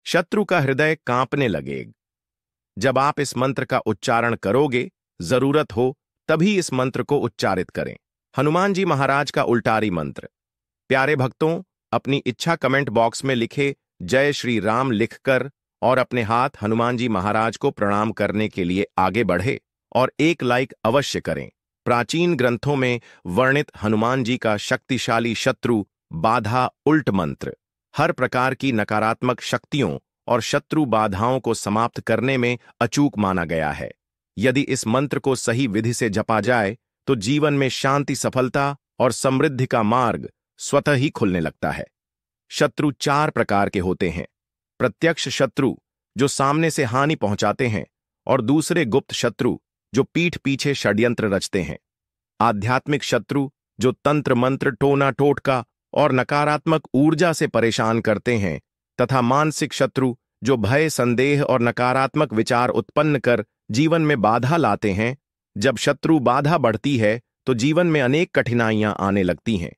शत्रु का हृदय कांपने लगेगा। जब आप इस मंत्र का उच्चारण करोगे, जरूरत हो तभी इस मंत्र को उच्चारित करें। हनुमान जी महाराज का उल्टारी मंत्र। प्यारे भक्तों, अपनी इच्छा कमेंट बॉक्स में लिखे जय श्री राम लिखकर और अपने हाथ हनुमान जी महाराज को प्रणाम करने के लिए आगे बढ़े और एक लाइक अवश्य करें। प्राचीन ग्रंथों में वर्णित हनुमान जी का शक्तिशाली शत्रु बाधा उल्ट मंत्र हर प्रकार की नकारात्मक शक्तियों और शत्रु बाधाओं को समाप्त करने में अचूक माना गया है। यदि इस मंत्र को सही विधि से जपा जाए तो जीवन में शांति, सफलता और समृद्धि का मार्ग स्वतः ही खुलने लगता है। शत्रु 4 प्रकार के होते हैं। प्रत्यक्ष शत्रु जो सामने से हानि पहुंचाते हैं और दूसरे गुप्त शत्रु जो पीठ पीछे षड्यंत्र रचते हैं। आध्यात्मिक शत्रु जो तंत्र मंत्र, टोना टोटका और नकारात्मक ऊर्जा से परेशान करते हैं तथा मानसिक शत्रु जो भय, संदेह और नकारात्मक विचार उत्पन्न कर जीवन में बाधा लाते हैं। जब शत्रु बाधा बढ़ती है तो जीवन में अनेक कठिनाइयां आने लगती हैं।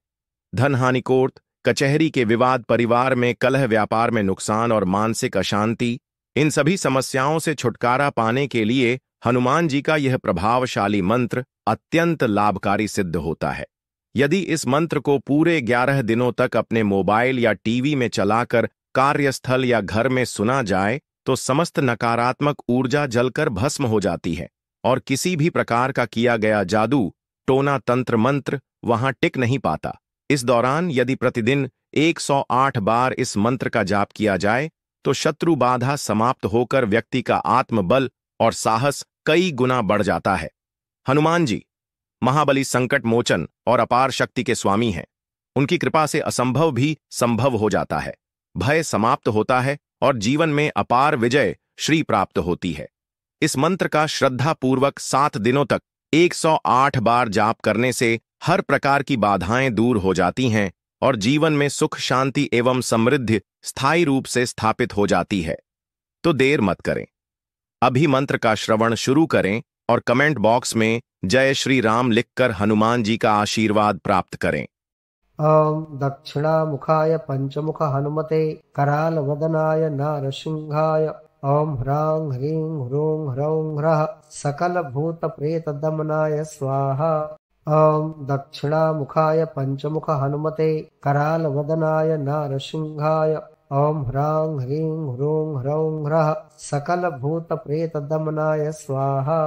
धन हानि, कोर्ट कचहरी के विवाद, परिवार में कलह, व्यापार में नुकसान और मानसिक अशांति, इन सभी समस्याओं से छुटकारा पाने के लिए हनुमान जी का यह प्रभावशाली मंत्र अत्यंत लाभकारी सिद्ध होता है। यदि इस मंत्र को पूरे 11 दिनों तक अपने मोबाइल या टीवी में चलाकर कार्यस्थल या घर में सुना जाए तो समस्त नकारात्मक ऊर्जा जलकर भस्म हो जाती है और किसी भी प्रकार का किया गया जादू, टोना, तंत्र मंत्र वहां टिक नहीं पाता। इस दौरान यदि प्रतिदिन 108 बार इस मंत्र का जाप किया जाए तो शत्रु बाधा समाप्त होकर व्यक्ति का आत्मबल और साहस कई गुना बढ़ जाता है। हनुमान जी महाबली, संकट मोचन और अपार शक्ति के स्वामी हैं। उनकी कृपा से असंभव भी संभव हो जाता है, भय समाप्त होता है और जीवन में अपार विजय श्री प्राप्त होती है। इस मंत्र का श्रद्धापूर्वक 7 दिनों तक 108 बार जाप करने से हर प्रकार की बाधाएं दूर हो जाती हैं और जीवन में सुख, शांति एवं समृद्धि स्थायी रूप से स्थापित हो जाती है। तो देर मत करें, अभी मंत्र का श्रवण शुरू करें और कमेंट बॉक्स में जय श्री राम लिखकर हनुमान जी का आशीर्वाद प्राप्त करें। ओम दक्षिणामुखाय पंचमुख हनुमते कराल वदनाय नारसिंहाय ओम ह्रां ह्रीं ह्रूं ह्रौं ह्रः सकल भूत प्रेत दमनाय स्वाहा। ओम दक्षिणामुखाय पंचमुख हनुमते कराल वदनाय नारसिंहाय ओम ह्रां ह्रीं ह्रूं ह्रौं ह्रः सकल भूत प्रेत दमनाय स्वाहा।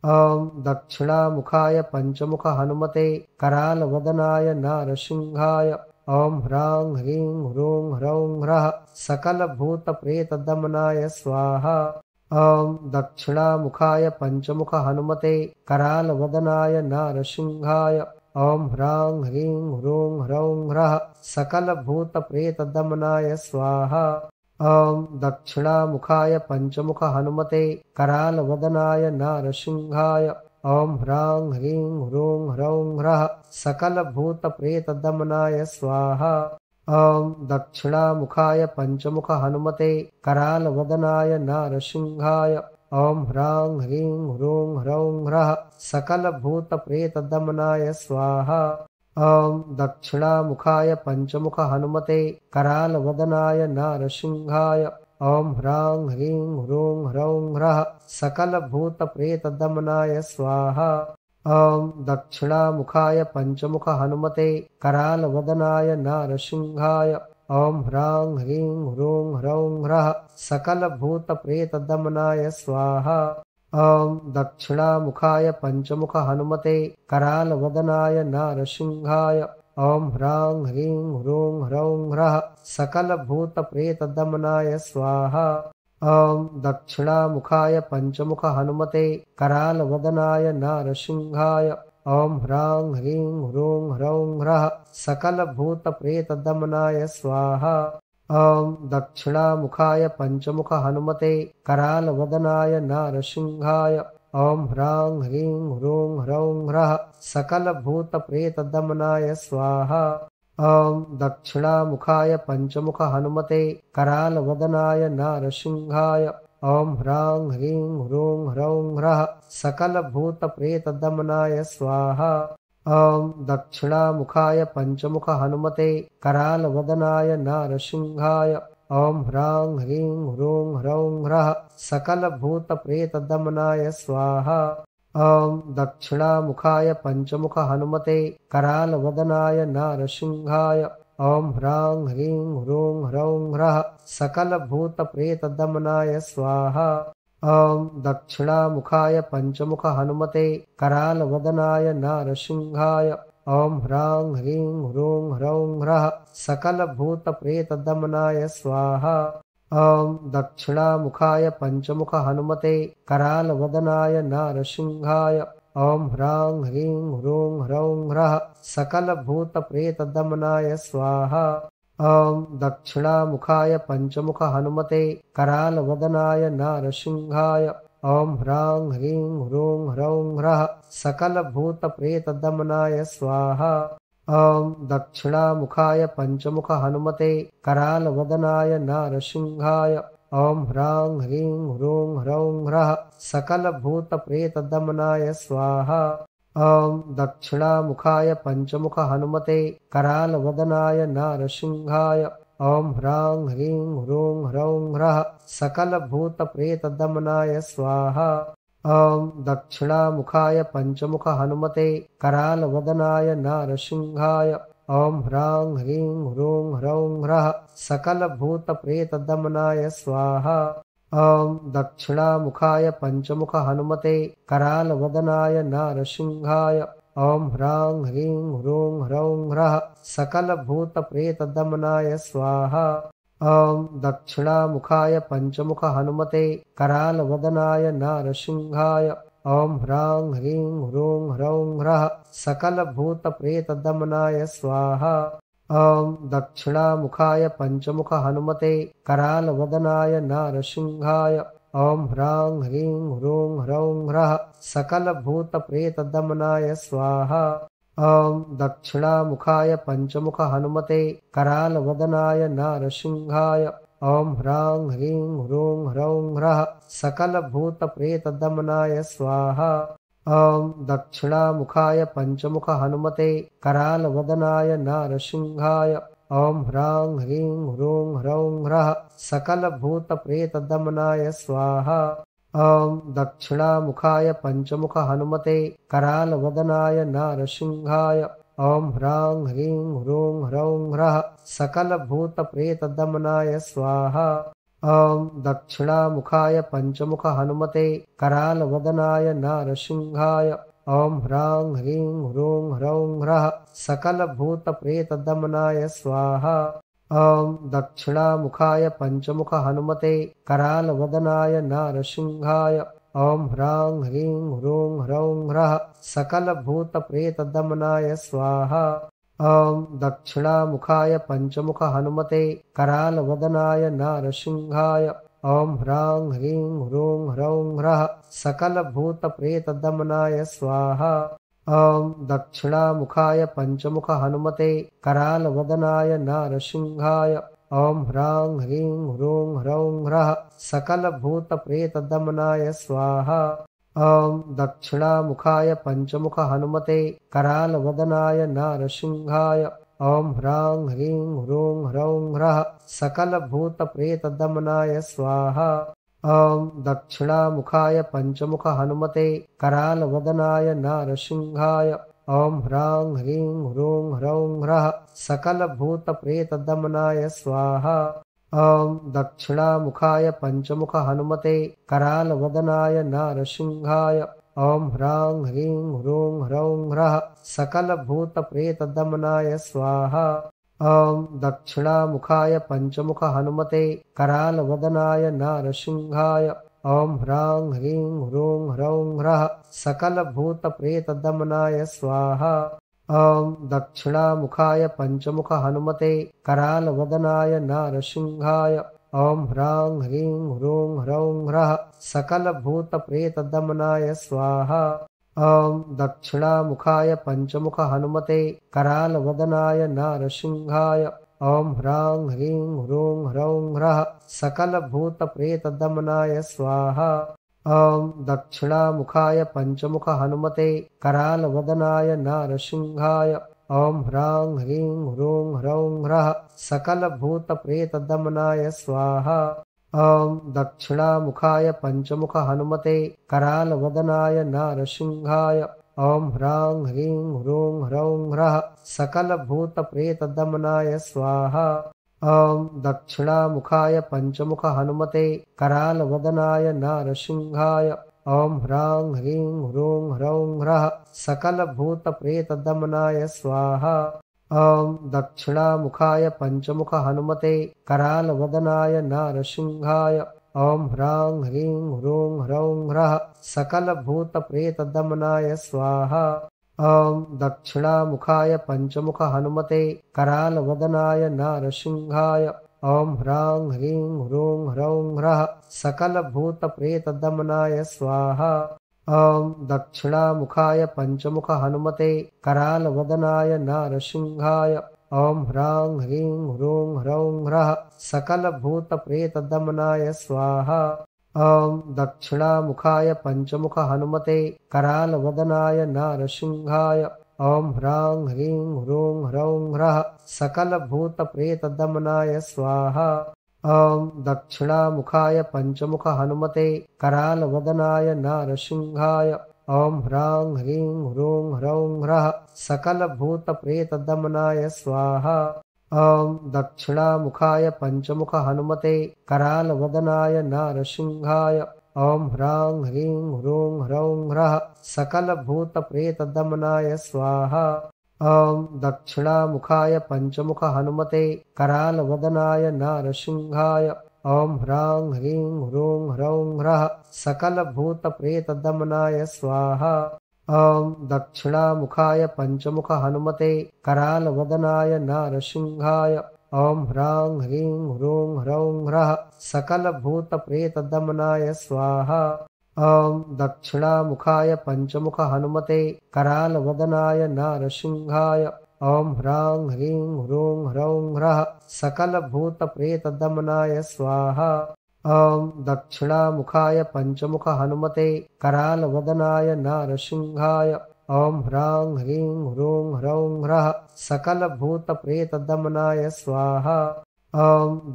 ओम दक्षिणामुखाय पंचमुख हनुमते कराल वदनाय नारसिंहाय ओम ह्रां ह्रीं ह्रूं ह्रौं ह्रः सकल भूत प्रेत दमनाय स्वाहा। ओम दक्षिणामुखाय पंचमुख हनुमते कराल वदनाय नारसिंहाय ओम ह्रां ह्रीं ह्रूं ह्रौं ह्रः सकल भूत प्रेत दमनाय स्वाहा। ओम दक्षिणामुखाय पंचमुख हनुमते कराल वदनाय नारसिंहाय ओम ह्रां ह्रीं ह्रूं ह्रौं ह्रः सकल भूत प्रेत दमनाय स्वाहा। ओम दक्षिणामुखाय पंचमुख हनुमते कराल वदनाय नारसिंहाय ओम ह्रां ह्रीं ह्रूं ह्रौं ह्रः सकल भूत प्रेत दमनाय स्वाहा। ओम दक्षिणामुखाय पंचमुख हनुमते कराल वदनाय नारसिंहाय ओम ह्रां ह्रीं ह्रूं ह्रौं ह्रः सकल भूत प्रेत दमनाय स्वाहा। ओम दक्षिणामुखाय पंचमुख हनुमते कराल वदनाय नारसिंहाय ओम ह्रां ह्रीं ह्रूं ह्रौं ह्रः सकल भूत प्रेत दमनाय स्वाहा। ओम दक्षिणामुखाय पंचमुख हनुमते कराल वदनाय नारसिंहाय ओम ह्रां ह्रीं ह्रूं ह्रौं ह्रः सकल भूत प्रेत दमनाय स्वाहा। ओम दक्षिणामुखाय पंचमुख हनुमते कराल वदनाय नारसिंहाय ओम ह्रां ह्रीं ह्रूं ह्रौं ह्रः सकल भूत प्रेत दमनाय स्वाहा। ओम दक्षिणामुखाय पंचमुख हनुमते कराल वदनाय नारसिंहाय ओम ह्रां ह्रीं ह्रूं ह्रौं ह्रः सकल भूत प्रेत दमनाय स्वाहा। ओम दक्षिणामुखाय पंचमुख हनुमते कराल वदनाय नारसिंहाय ओम ह्रां ह्रीं ह्रूं ह्रौं ह्रः सकल भूत प्रेत दमनाय स्वाहा। ओम दक्षिणामुखाय पंचमुख हनुमते कराल वदनाय नारसिंहाय ॐ ह्रां ह्रीं ह्रूं ह्रौं ह्रः सकलभूतप्रेतदमनाय स्वाहा। ॐ दक्षिणामुखाय पञ्चमुख हनुमते करालवदनाय नारसिंहाय ॐ ह्रां ह्रीं ह्रूं ह्रौं ह्रः सकलभूतप्रेतदमनाय स्वाहा। ॐ दक्षिणामुखाय पञ्चमुख हनुमते करालवदनाय नारसिंहाय ॐ ह्रां ह्रीं ह्रूं ह्रौं ह्रः सकलभूतप्रेतदमनाय स्वाहा। ॐ दक्षिणामुखाय पञ्चमुख हनुमते करालवदनाय नारसिंहाय ॐ ह्रां ह्रीं ह्रूं ह्रौं ह्रः सकलभूतप्रेतदमनाय स्वाहा। ॐ दक्षिणामुखाय पञ्चमुख हनुमते करालवदनाय नारसिंहाय ॐ ह्रां ह्रीं ह्रूं ह्रौं ह्रः सकलभूतप्रेतदमनाय स्वाहा। ॐ दक्षिणामुखाय पञ्चमुख हनुमते करालवदनाय नारसिंहाय ॐ ह्रां ह्रीं ह्रूं ह्रौं ह्रः सकलभूतप्रेतदमनाय स्वाहा। ॐ दक्षिणामुखाय पञ्चमुख हनुमते करालवदनाय नारसिंहाय ॐ ह्रां ह्रीं ह्रूं ह्रौं ह्रः सकलभूतप्रेतदमनाय स्वाहा। ॐ दक्षिणामुखाय पञ्चमुख हनुमते करालवदनाय नारसिंहाय ॐ ह्रां ह्रीं ह्रूं ह्रौं ह्रः सकलभूतप्रेतदमनाय स्वाहा। ॐ दक्षिणामुखाय पञ्चमुख हनुमते करालवदनाय नारसिंहाय ॐ ह्रां ह्रीं ह्रूं ह्रौं ह्रः सकलभूतप्रेतदमनाय स्वाहा। ॐ दक्षिणामुखाय पञ्चमुख हनुमते करालवदनाय नारसिंहाय ॐ ह्रां ह्रीं ह्रूं ह्रौं ह्रः सकलभूतप्रेतदमनाय स्वाहा। ॐ दक्षिणामुखाय पञ्चमुख हनुमते करालवदनाय नारसिंहाय ॐ ह्रां ह्रीं ह्रूं ह्रौं ह्रः सकलभूतप्रेतदमनाय स्वाहा। ॐ दक्षिणामुखाय पञ्चमुख हनुमते करालवदनाय नारसिंहाय ॐ ह्रां ह्रीं ह्रूं ह्रौं ह्रः सकलभूतप्रेतदमनाय स्वाहा। ॐ दक्षिणामुखाय पञ्चमुख हनुमते करालवदनाय नारसिंहाय ॐ ह्रां ह्रीं ह्रूं ह्रौं ह्रः सकलभूतप्रेतदमनाय स्वाहा। ॐ दक्षिणामुखाय पञ्चमुख हनुमते करालवदनाय नारसिंहाय ॐ ह्रां ह्रीं ह्रूं ह्रौं ह्रः सकलभूतप्रेतदमनाय स्वाहा। ॐ दक्षिणामुखाय पञ्चमुख हनुमते करालवदनाय नारसिंहाय ॐ ह्रां ह्रीं ह्रूं ह्रौं ह्रः सकलभूतप्रेतदमनाय स्वाहा। ॐ दक्षिणामुखाय पञ्चमुख हनुमते करालवदनाय नारसिंहाय ॐ ह्रां ह्रीं ह्रूं ह्रौं ह्रः सकलभूतप्रेतदमनाय स्वाहा। ॐ दक्षिणामुखाय पञ्चमुख हनुमते करालवदनाय नारसिंहाय ॐ ह्रां ह्रीं ह्रूं ह्रौं ह्रः सकलभूतप्रेतदमनाय स्वाहा। ॐ दक्षिणामुखाय पञ्चमुख हनुमते करालवदनाय नारसिंहाय ॐ ह्रां ह्रीं ह्रूं ह्रौं ह्रः सकलभूतप्रेतदमनाय स्वाहा। ॐ दक्षिणामुखाय पञ्चमुख हनुमते करालवदनाय नारसिंहाय ॐ ह्रां ह्रीं ह्रूं ह्रौं ह्रः सकलभूतप्रेतदमनाय स्वाहा। ॐ दक्षिणामुखाय पञ्चमुख हनुमते करालवदनाय नारसिंहाय ॐ ह्रां ह्रीं ह्रूं ह्रौं ह्रः सकलभूतप्रेतदमनाय स्वाहा। ॐ दक्षिणामुखाय पञ्चमुख हनुमते करालवदनाय नारसिंहाय ॐ ह्रां ह्रीं ह्रूं ह्रौं ह्रः सकलभूतप्रेतदमनाय स्वाहा। ॐ दक्षिणामुखाय पञ्चमुख हनुमते करालवदनाय नारसिंहाय ॐ ह्रां ह्रीं ह्रूं ह्रौं ह्रः सकलभूतप्रेतदमनाय स्वाहा। ॐ दक्षिणामुखाय पञ्चमुख हनुमते करालवदनाय नारसिंहाय ॐ ह्रां ह्रीं ह्रूं ह्रौं ह्रः सकलभूतप्रेतदमनाय स्वाहा। ॐ दक्षिणामुखाय पञ्चमुख हनुमते करालवदनाय नारसिंहाय ॐ ह्रां ह्रीं ह्रूं ह्रौं ह्रः सकलभूतप्रेतदमनाय स्वाहा। ॐ दक्षिणामुखाय पञ्चमुख हनुमते करालवदनाय नारसिंहाय ॐ ह्रां ह्रीं ह्रूं ह्रौं ह्रः सकलभूतप्रेतदमनाय स्वाहा। ॐ दक्षिणामुखाय पञ्चमुख हनुमते करालवदनाय नारसिंहाय ॐ ह्रां ह्रीं ह्रूं ह्रौं ह्रः सकलभूतप्रेतदमनाय स्वाहा। ॐ दक्षिणामुखाय पञ्चमुख हनुमते करालवदनाय नारसिंहाय ॐ ह्रां ह्रीं ह्रूं ह्रौं ह्रः सकलभूतप्रेतदमनाय स्वाहा। ॐ दक्षिणामुखाय पञ्चमुख हनुमते करालवदनाय नारसिंहाय ॐ ह्रां ह्रीं ह्रूं ह्रौं ह्रः सकलभूतप्रेतदमनाय स्वाहा। ॐ दक्षिणामुखाय पञ्चमुख हनुमते करालवदनाय नारसिंहाय ॐ ह्रां ह्रीं ह्रूं ह्रौं ह्रः सकलभूतप्रेतदमनाय स्वाहा। ॐ दक्षिणामुखाय पञ्चमुख हनुमते करालवदनाय नारसिंहाय ॐ ह्रां ह्रीं ह्रूं ह्रौं ह्रः सकलभूतप्रेतदमनाय स्वाहा। ॐ दक्षिणामुखाय पञ्चमुख हनुमते करालवदनाय नारसिंहाय ॐ ह्रां ह्रीं ह्रूं ह्रौं ह्रः सकलभूतप्रेतदमनाय स्वाहा। ॐ दक्षिणामुखाय पञ्चमुख हनुमते करालवदनाय नारसिंहाय ॐ ह्रां ह्रीं ह्रूं ह्रौं ह्रः सकलभूतप्रेतदमनाय स्वाहा। ॐ दक्षिणामुखाय पञ्चमुख हनुमते करालवदनाय नारसिंहाय ॐ ह्रां ह्रीं ह्रूं ह्रौं ह्रः सकलभूतप्रेतदमनाय स्वाहा। ॐ दक्षिणामुखाय पञ्चमुख हनुमते करालवदनाय नारसिंहाय ॐ ह्रां ह्रीं ह्रूं ह्रौं ह्रः सकलभूतप्रेतदमनाय स्वाहा। ॐ दक्षिणामुखाय पञ्चमुख हनुमते करालवदनाय नारसिंहाय ॐ ह्रां ह्रीं ह्रूं ह्रौं ह्रः सकलभूतप्रेतदमनाय स्वाहा। ॐ दक्षिणामुखाय पञ्चमुख हनुमते करालवदनाय नारसिंहाय ॐ ह्रां ह्रीं ह्रूं ह्रौं ह्रः सकलभूतप्रेतदमनाय स्वाहा। ॐ दक्षिणामुखाय पञ्चमुख हनुमते करालवदनाय नारसिंहाय ॐ ह्रां ह्रीं ह्रूं ह्रौं ह्रः सकलभूतप्रेतदमनाय स्वाहा। ॐ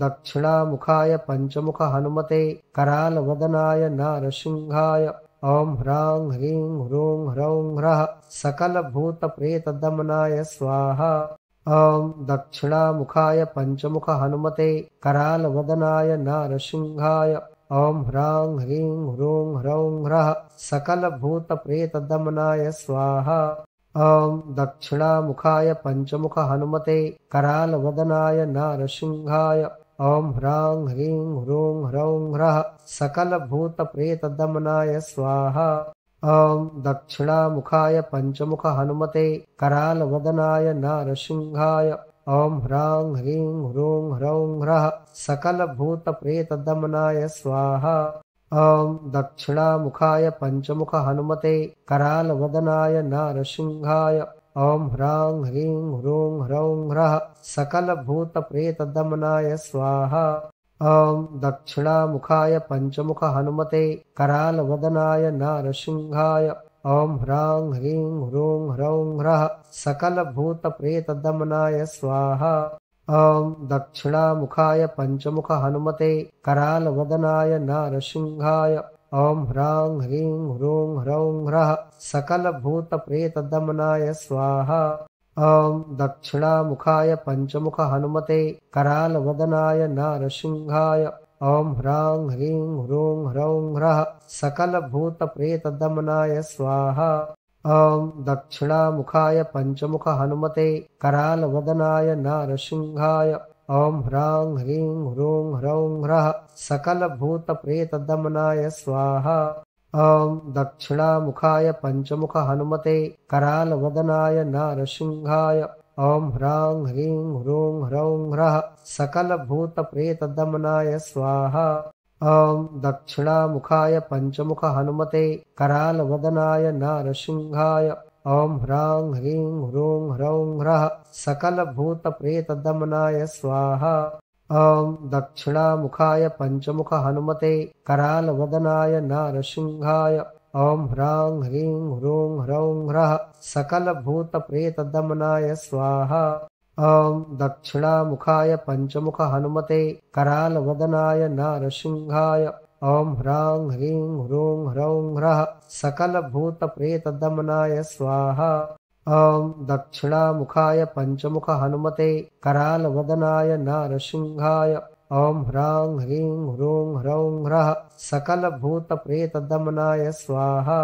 दक्षिणामुखाय पञ्चमुख हनुमते करालवदनाय नारसिंहाय ॐ ह्रां ह्रीं ह्रूं ह्रौं ह्रः सकलभूतप्रेतदमनाय स्वाहा। ॐ दक्षिणामुखाय पञ्चमुख हनुमते करालवदनाय नारसिंहाय ॐ ह्रां ह्रीं ह्रूं ह्रौं ह्रः सकलभूतप्रेतदमनाय स्वाहा। ॐ दक्षिणामुखाय पञ्चमुख हनुमते करालवदनाय नारसिंहाय ॐ ह्रां ह्रीं ह्रूं ह्रौं ह्रः सकलभूतप्रेतदमनाय स्वाहा। ॐ दक्षिणामुखाय पञ्चमुख हनुमते करालवदनाय नारसिंहाय ॐ ह्रां ह्रीं ह्रूं ह्रौं ह्रः सकलभूतप्रेतदमनाय स्वाहा। ॐ दक्षिणामुखाय पञ्चमुख हनुमते करालवदनाय नारसिंहाय ॐ ह्रां ह्रीं ह्रूं ह्रौं ह्रः सकलभूतप्रेतदमनाय स्वाहा। ॐ दक्षिणामुखाय पञ्चमुख हनुमते करालवदनाय नारसिंहाय ॐ ह्रां ह्रीं ह्रूं ह्रौं ह्रः सकलभूतप्रेतदमनाय स्वाहा। ॐ दक्षिणामुखाय पञ्चमुख हनुमते करालवदनाय नारसिंहाय ॐ ह्रां ह्रीं ह्रूं ह्रौं ह्रः सकलभूतप्रेतदमनाय स्वाहा। ॐ दक्षिणामुखाय पञ्चमुख हनुमते करालवदनाय नारसिंहाय ॐ ह्रां ह्रीं ह्रूं ह्रौं ह्रः सकलभूतप्रेतदमनाय स्वाहा। ॐ दक्षिणामुखाय पञ्चमुख हनुमते करालवदनाय नारसिंहाय ॐ ह्रां ह्रीं ह्रूं ह्रौं ह्रः सकलभूतप्रेतदमनाय स्वाहा। ॐ दक्षिणामुखाय पञ्चमुख हनुमते करालवदनाय नारसिंहाय ॐ ह्रां ह्रीं ह्रूं ह्रौं ह्रः सकलभूतप्रेतदमनाय स्वाहा। ॐ दक्षिणामुखाय पञ्चमुख हनुमते करालवदनाय नारसिंहाय ॐ ह्रां ह्रीं ह्रूं ह्रौं ह्रः सकलभूतप्रेतदमनाय स्वाहा। ॐ दक्षिणामुखाय पञ्चमुख हनुमते करालवदनाय नारसिंहाय ॐ ह्रां ह्रीं ह्रूं ह्रौं ह्रः सकलभूतप्रेतदमनाय स्वाहा। ॐ दक्षिणामुखाय पञ्चमुख हनुमते करालवदनाय नारसिंहाय ॐ ह्रां ह्रीं ह्रूं ह्रौं ह्रः सकलभूतप्रेतदमनाय स्वाहा। ॐ दक्षिणामुखाय पञ्चमुख हनुमते करालवदनाय नारसिंहाय ॐ ह्रां ह्रीं ह्रूं ह्रौं ह्रः सकलभूतप्रेतदमनाय स्वाहा।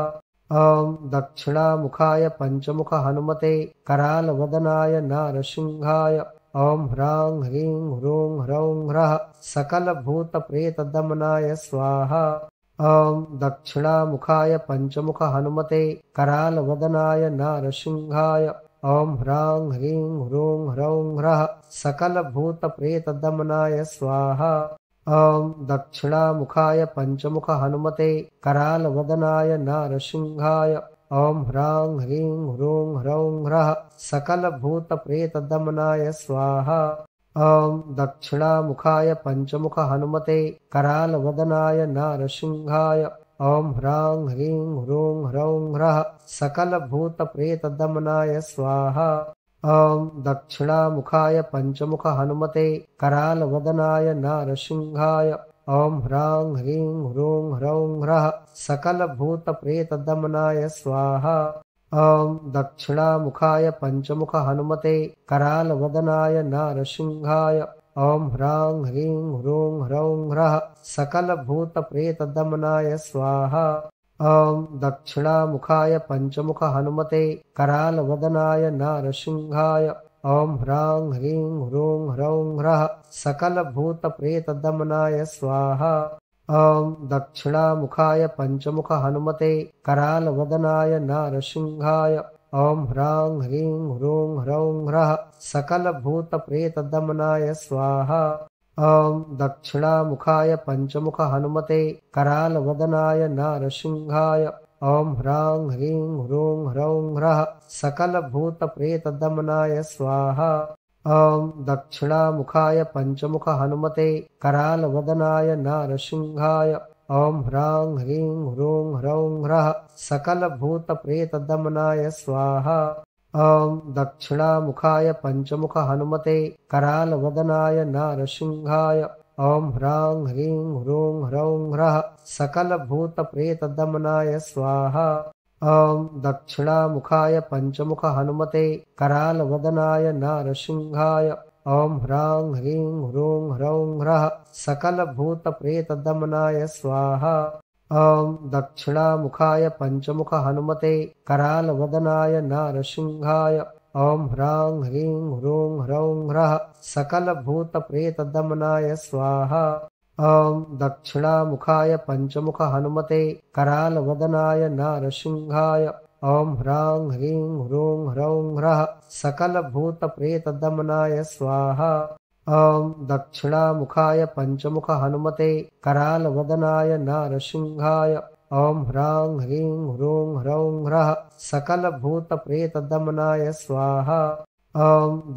ॐ दक्षिणामुखाय पञ्चमुख हनुमते करालवदनाय नारसिंहाय ॐ ह्रां ह्रीं ह्रूं ह्रौं ह्रः सकलभूतप्रेतदमनाय स्वाहा। ॐ दक्षिणामुखाय पञ्चमुख हनुमते करालवदनाय नारसिंहाय ॐ ह्रां ह्रीं ह्रूं ह्रौं ह्रः सकलभूतप्रेतदमनाय स्वाहा। ॐ दक्षिणामुखाय पञ्चमुख हनुमते करालवदनाय नारसिंहाय ॐ ह्रां ह्रीं ह्रूं ह्रौं ह्रः सकलभूतप्रेतदमनाय स्वाहा। ॐ दक्षिणामुखाय पञ्चमुख हनुमते करालवदनाय नारसिंहाय ॐ ह्रां ह्रीं ह्रूं ह्रौं ह्रः सकलभूतप्रेतदमनाय स्वाहा। ॐ दक्षिणामुखाय पञ्चमुख हनुमते करालवदनाय नारसिंहाय ॐ ह्रां ह्रीं ह्रूं ह्रौं ह्रः सकलभूतप्रेतदमनाय स्वाहा। ॐ दक्षिणामुखाय पञ्चमुख हनुमते करालवदनाय नारसिंहाय ॐ ह्रां ह्रीं ह्रूं ह्रौं ह्रः सकलभूतप्रेतदमनाय स्वाहा। ॐ दक्षिणामुखाय पञ्चमुख हनुमते करालवदनाय नारसिंहाय ॐ ह्रां ह्रीं ह्रूं ह्रौं ह्रः सकलभूतप्रेतदमनाय स्वाहा। ॐ दक्षिणामुखाय पञ्चमुख हनुमते करालवदनाय नारसिंहाय ॐ ह्रां ह्रीं ह्रूं ह्रौं ह्रः सकलभूतप्रेतदमनाय स्वाहा। ॐ दक्षिणामुखाय पञ्चमुख हनुमते करालवदनाय नारसिंहाय ॐ ह्रां ह्रीं ह्रूं ह्रौं ह्रः सकलभूतप्रेतदमनाय स्वाहा। ॐ दक्षिणामुखाय पञ्चमुख हनुमते करालवदनाय नारसिंहाय ॐ ह्रां ह्रीं ह्रूं ह्रौं ह्रः सकलभूतप्रेतदमनाय स्वाहा। ॐ दक्षिणामुखाय पञ्चमुख हनुमते करालवदनाय नारसिंहाय ॐ ह्रां ह्रीं ह्रूं ह्रौं ह्रः सकलभूतप्रेतदमनाय स्वाहा। ॐ दक्षिणामुखाय पञ्चमुख हनुमते करालवदनाय नारसिंहाय ॐ ह्रां ह्रीं ह्रूं ह्रौं ह्रः सकलभूतप्रेतदमनाय स्वाहा। ॐ दक्षिणामुखाय पञ्चमुख हनुमते करालवदनाय नारसिंहाय ॐ ह्रां ह्रीं ह्रूं ह्रौं ह्रः सकलभूतप्रेतदमनाय स्वाहा। ॐ दक्षिणामुखाय पञ्चमुख हनुमते करालवदनाय नारसिंहाय ॐ ह्रां ह्रीं ह्रूं ह्रौं ह्रः सकलभूतप्रेतदमनाय स्वाहा। ॐ दक्षिणामुखाय पञ्चमुख हनुमते करालवदनाय नारसिंहाय ॐ ह्रां ह्रीं ह्रूं ह्रौं ह्रः सकलभूतप्रेतदमनाय स्वाहा। ॐ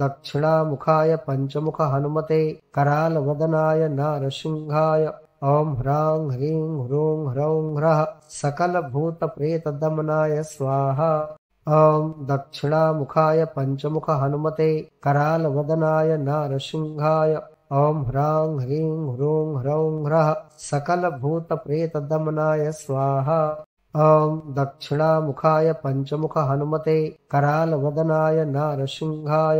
दक्षिणामुखाय पञ्चमुख हनुमते करालवदनाय नारसिंहाय ॐ ह्रां ह्रीं ह्रूं ह्रौं ह्रः सकलभूतप्रेतदमनाय स्वाहा। ॐ दक्षिणामुखाय पञ्चमुख हनुमते करालवदनाय नारसिंहाय ॐ ह्रां ह्रीं ह्रूं ह्रौं ह्रः सकलभूतप्रेतदमनाय स्वाहा। ॐ दक्षिणामुखाय पञ्चमुख हनुमते करालवदनाय नारसिंहाय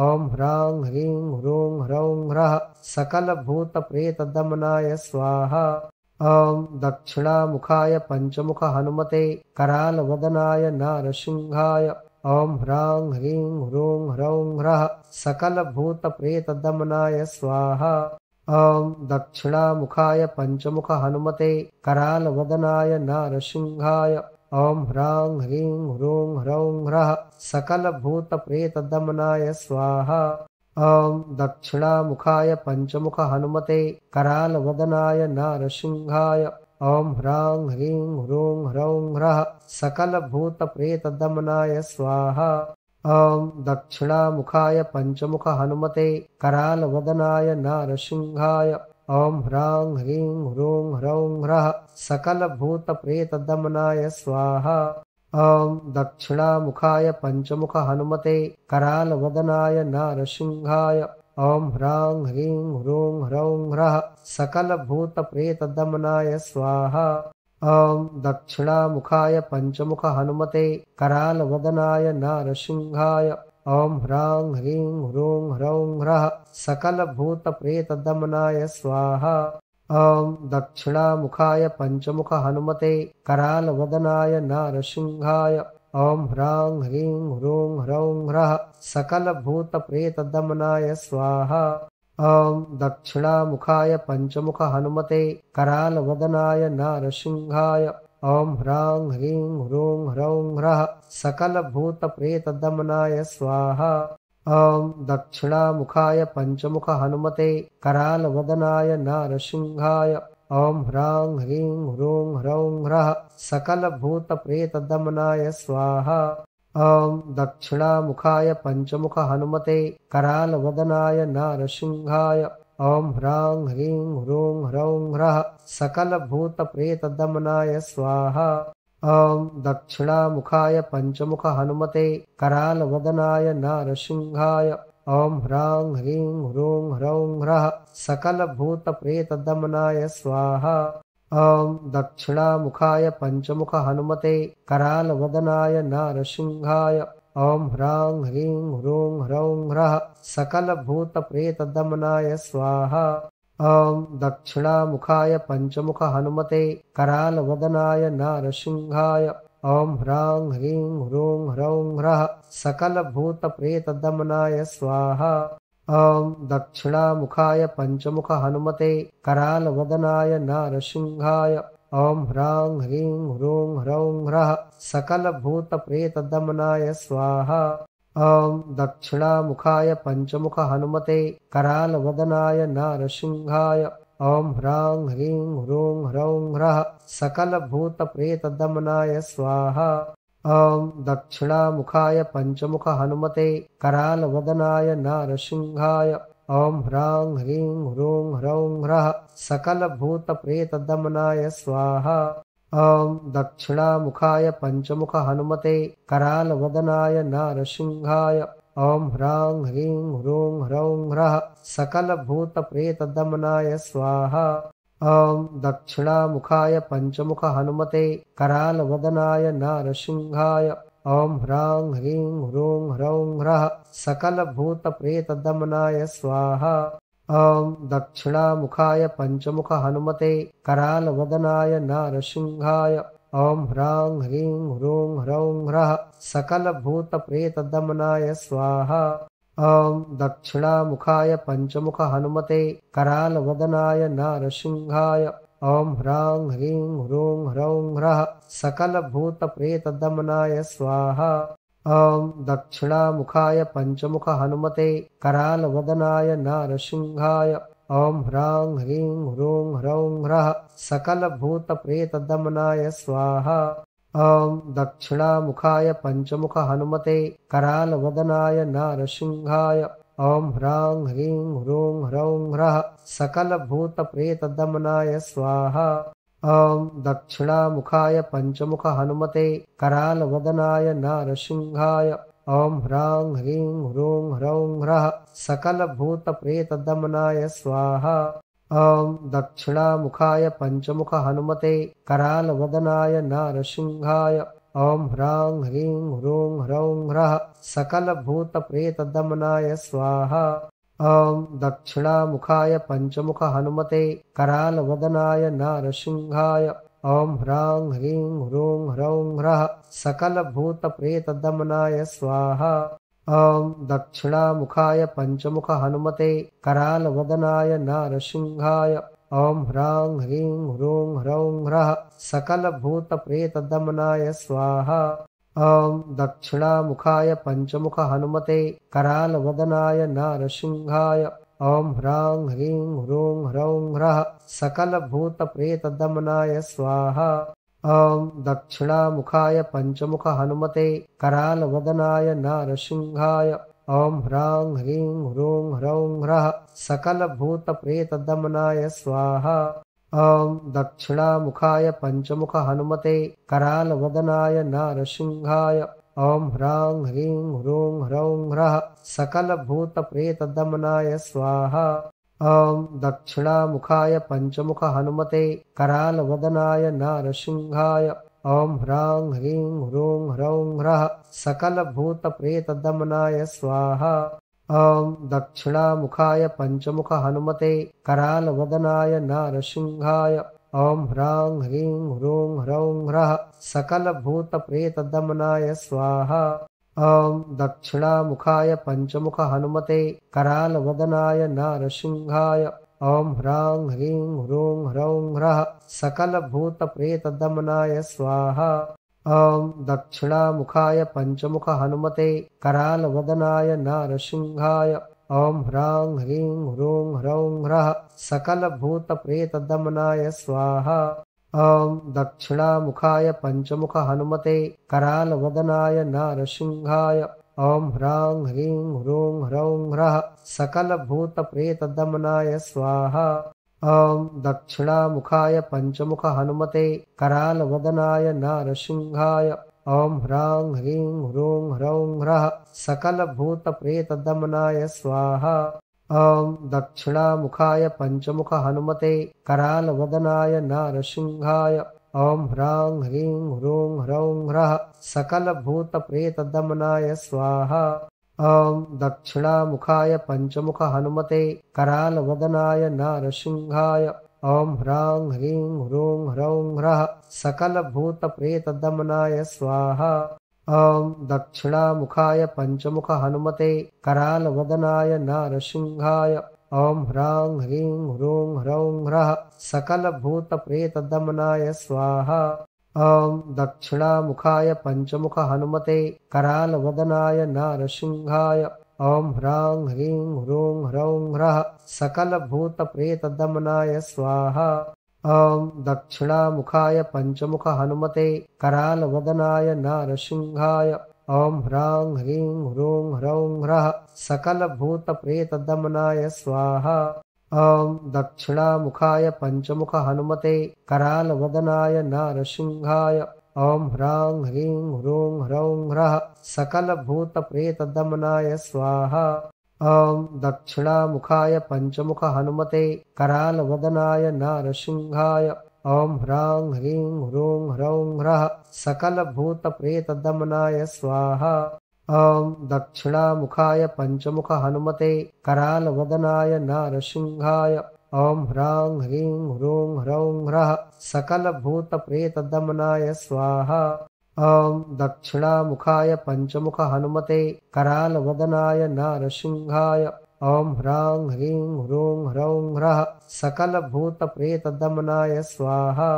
ॐ ह्रां ह्रीं ह्रूं ह्रौं ह्रः सकलभूतप्रेतदमनाय स्वाहा। ॐ दक्षिणामुखाय पञ्चमुख हनुमते करालवदनाय नारसिंहाय ॐ ह्रां ह्रीं ह्रूं ह्रौं ह्रः सकलभूतप्रेतदमनाय स्वाहा। ॐ दक्षिणामुखाय पञ्चमुख हनुमते करालवदनाय नारसिंहाय ॐ ह्रां ह्रीं ह्रूं ह्रौं ह्रः सकलभूतप्रेतदमनाय स्वाहा। ॐ दक्षिणामुखाय पञ्चमुख हनुमते करालवदनाय नारसिंहाय ॐ ह्रां ह्रीं ह्रूं ह्रौं ह्रः सकलभूतप्रेतदमनाय स्वाहा। ॐ दक्षिणामुखाय पञ्चमुख हनुमते करालवदनाय नारसिंहाय ॐ ह्रां ह्रीं ह्रूं ह्रौं ह्रः सकलभूतप्रेतदमनाय स्वाहा। ॐ दक्षिणामुखाय पञ्चमुख हनुमते करालवदनाय नारसिंहाय ॐ ह्रां ह्रीं ह्रूं ह्रौं ह्रः सकलभूतप्रेतदमनाय स्वाहा। ॐ दक्षिणामुखाय पञ्चमुख हनुमते करालवदनाय नारसिंहाय ॐ ह्रां ह्रीं ह्रूं ह्रौं ह्रः सकलभूतप्रेतदमनाय स्वाहा। ॐ दक्षिणामुखाय पञ्चमुख हनुमते करालवदनाय नारसिंहाय ॐ ह्रां ह्रीं ह्रूं ह्रौं ह्रः सकलभूतप्रेतदमनाय स्वाहा। ॐ दक्षिणामुखाय पञ्चमुख हनुमते करालवदनाय नारसिंहाय ॐ ह्रां ह्रीं ह्रूं ह्रौं ह्रः सकलभूतप्रेतदमनाय स्वाहा। ॐ दक्षिणामुखाय पञ्चमुख हनुमते करालवदनाय नारसिंहाय ॐ ह्रां ह्रीं ह्रूं ह्रौं ह्रः सकलभूतप्रेतदमनाय स्वाहा। ॐ दक्षिणामुखाय पञ्चमुख हनुमते करालवदनाय नारसिंहाय ॐ ह्रां ह्रीं ह्रूं ह्रौं ह्रः सकलभूतप्रेतदमनाय स्वाहा। ॐ दक्षिणामुखाय पञ्चमुख हनुमते करालवदनाय नारसिंहाय ॐ ह्रां ह्रीं ह्रूं ह्रौं ह्रः सकलभूतप्रेतदमनाय स्वाहा। ॐ दक्षिणामुखाय पञ्चमुख हनुमते करालवदनाय नारसिंहाय ॐ ह्रां ह्रीं ह्रूं ह्रौं ह्रः सकलभूतप्रेतदमनाय स्वाहा। ॐ दक्षिणामुखाय पञ्चमुख हनुमते करालवदनाय नारसिंहाय ॐ ह्रां ह्रीं ह्रूं ह्रौं ह्रः सकलभूतप्रेतदमनाय स्वाहा। ॐ दक्षिणामुखाय पञ्चमुख हनुमते करालवदनाय नारसिंहाय ॐ ह्रां ह्रीं ह्रूं ह्रौं ह्रः सकलभूतप्रेतदमनाय स्वाहा। ॐ दक्षिणामुखाय पञ्चमुख हनुमते करालवदनाय नारसिंहाय ॐ ह्रां ह्रीं ह्रूं ह्रौं ह्रः सकलभूतप्रेतदमनाय स्वाहा। ॐ दक्षिणामुखाय पञ्चमुख हनुमते करालवदनाय नारसिंहाय ॐ ह्रां ह्रीं ह्रूं ह्रौं ह्रः सकलभूतप्रेतदमनाय स्वाहा। ॐ दक्षिणामुखाय पञ्चमुख हनुमते करालवदनाय नारसिंहाय ॐ ह्रां ह्रीं ह्रूं ह्रौं ह्रः सकलभूतप्रेतदमनाय स्वाहा। ॐ दक्षिणामुखाय पञ्चमुख हनुमते करालवदनाय नारसिंहाय ॐ ह्रां ह्रीं ह्रूं ह्रौं ह्रः सकलभूतप्रेतदमनाय स्वाहा। ॐ दक्षिणामुखाय पञ्चमुख हनुमते करालवदनाय नारसिंहाय ॐ ह्रां ह्रीं ह्रूं ह्रौं ह्रः सकलभूतप्रेतदमनाय स्वाहा। ॐ दक्षिणामुखाय पञ्चमुख हनुमते करालवदनाय नारसिंहाय ॐ ह्रां ह्रीं ह्रूं ह्रौं ह्रः सकलभूतप्रेतदमनाय स्वाहा। ॐ दक्षिणामुखाय पञ्चमुख हनुमते करालवदनाय नारसिंहाय ॐ ह्रां ह्रीं ह्रूं ह्रौं ह्रः सकलभूतप्रेतदमनाय स्वाहा। ॐ दक्षिणामुखाय पञ्चमुख हनुमते करालवदनाय नारसिंहाय ॐ ह्रां ह्रीं ह्रूं ह्रौं ह्रः सकलभूतप्रेतदमनाय स्वाहा। ॐ दक्षिणामुखाय पञ्चमुख हनुमते करालवदनाय नारसिंहाय ॐ ह्रां ह्रीं ह्रूं ह्रौं ह्रः सकलभूतप्रेतदमनाय स्वाहा। ॐ दक्षिणामुखाय पञ्चमुख हनुमते करालवदनाय नारसिंहाय ॐ ह्रां ह्रीं ह्रूं ह्रौं ह्रः सकलभूतप्रेतदमनाय स्वाहा। ॐ दक्षिणामुखाय पञ्चमुख हनुमते करालवदनाय नारसिंहाय ॐ ह्रां ह्रीं ह्रूं ह्रौं ह्रः सकलभूतप्रेतदमनाय स्वाहा। ॐ दक्षिणामुखाय पञ्चमुख हनुमते करालवदनाय नारसिंहाय ॐ ह्रां ह्रीं ह्रूं ह्रौं ह्रः सकलभूतप्रेतदमनाय स्वाहा। ॐ दक्षिणामुखाय पञ्चमुख हनुमते करालवदनाय नारसिंहाय ॐ ह्रां ह्रीं ह्रूं ह्रौं ह्रः सकलभूतप्रेतदमनाय स्वाहा। ॐ दक्षिणामुखाय पञ्चमुख हनुमते करालवदनाय नारसिंहाय ॐ ह्रां ह्रीं ह्रूं ह्रौं ह्रः सकलभूतप्रेतदमनाय स्वाहा। ॐ दक्षिणामुखाय पञ्चमुख हनुमते करालवदनाय नारसिंहाय ॐ ह्रां ह्रीं ह्रूं ह्रौं ह्रः सकलभूतप्रेतदमनाय स्वाहा। ॐ दक्षिणामुखाय पञ्चमुख हनुमते करालवदनाय नारसिंहाय ॐ ह्रां ह्रीं ह्रूं ह्रौं ह्रः सकलभूतप्रेतदमनाय स्वाहा। ॐ दक्षिणामुखाय पञ्चमुख हनुमते करालवदनाय नारसिंहाय ॐ ह्रां ह्रीं ह्रूं ह्रौं ह्रः सकलभूतप्रेतदमनाय स्वाहा। ॐ दक्षिणामुखाय पञ्चमुख हनुमते करालवदनाय नारसिंहाय ॐ ह्रां ह्रीं ह्रूं ह्रौं ह्रः सकलभूतप्रेतदमनाय स्वाहा। ॐ दक्षिणामुखाय पञ्चमुख हनुमते करालवदनाय नारसिंहाय ॐ ह्रां ह्रीं ह्रूं ह्रौं ह्रः सकलभूतप्रेतदमनाय स्वाहा। ॐ दक्षिणामुखाय पञ्चमुख हनुमते करालवदनाय नारसिंहाय ॐ ह्रां ह्रीं ह्रूं ह्रौं ह्रः सकलभूतप्रेतदमनाय स्वाहा। ॐ दक्षिणामुखाय पञ्चमुख हनुमते करालवदनाय नारसिंहाय ॐ ह्रां ह्रीं ह्रूं ह्रौं ह्रः सकलभूतप्रेतदमनाय स्वाहा। ॐ दक्षिणामुखाय पञ्चमुख हनुमते करालवदनाय नारसिंहाय ॐ ह्रां ह्रीं ह्रूं ह्रौं ह्रः सकलभूतप्रेतदमनाय स्वाहा। ॐ दक्षिणामुखाय पञ्चमुख हनुमते करालवदनाय नारसिंहाय ॐ ह्रां ह्रीं ह्रूं ह्रौं ह्रः सकलभूतप्रेतदमनाय स्वाहा। ॐ दक्षिणामुखाय पञ्चमुख हनुमते करालवदनाय नारसिंहाय ॐ ह्रां ह्रीं ह्रूं ह्रौं ह्रः सकलभूतप्रेतदमनाय स्वाहा। ॐ दक्षिणामुखाय पञ्चमुख हनुमते करालवदनाय नारसिंहाय ॐ ह्रां ह्रीं ह्रूं ह्रौं ह्रः सकलभूतप्रेतदमनाय स्वाहा। ॐ दक्षिणामुखाय पञ्चमुख हनुमते करालवदनाय नारसिंहाय ॐ ह्रां ह्रीं ह्रूं ह्रौं ह्रः सकलभूतप्रेतदमनाय स्वाहा। ॐ दक्षिणामुखाय पञ्चमुख हनुमते करालवदनाय नारसिंहाय ॐ ह्रां ह्रीं ह्रूं ह्रौं ह्रः सकलभूतप्रेतदमनाय स्वाहा। ॐ दक्षिणामुखाय पञ्चमुख हनुमते करालवदनाय नारसिंहाय ॐ ह्रां ह्रीं ह्रूं ह्रौं ह्रः सकलभूतप्रेतदमनाय स्वाहा। ॐ दक्षिणामुखाय पञ्चमुख हनुमते करालवदनाय नारसिंहाय ॐ ह्रां ह्रीं ह्रूं ह्रौं ह्रः सकलभूतप्रेतदमनाय स्वाहा। ॐ दक्षिणामुखाय पञ्चमुख हनुमते करालवदनाय नारसिंहाय ॐ ह्रां ह्रीं ह्रूं ह्रौं ह्रः सकलभूतप्रेतदमनाय स्वाहा।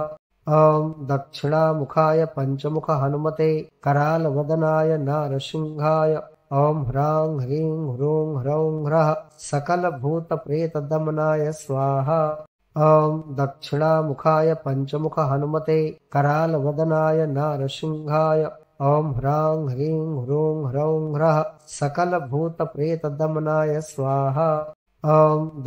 ॐ दक्षिणामुखाय पञ्चमुख हनुमते करालवदनाय नारसिंहाय ॐ ह्रां ह्रीं ह्रूं ह्रौं ह्रः सकलभूतप्रेतदमनाय स्वाहा। ॐ दक्षिणामुखाय पञ्चमुख हनुमते करालवदनाय नारसिंहाय ॐ ह्रां ह्रीं ह्रूं ह्रौं ह्रः सकलभूतप्रेतदमनाय स्वाहा। ॐ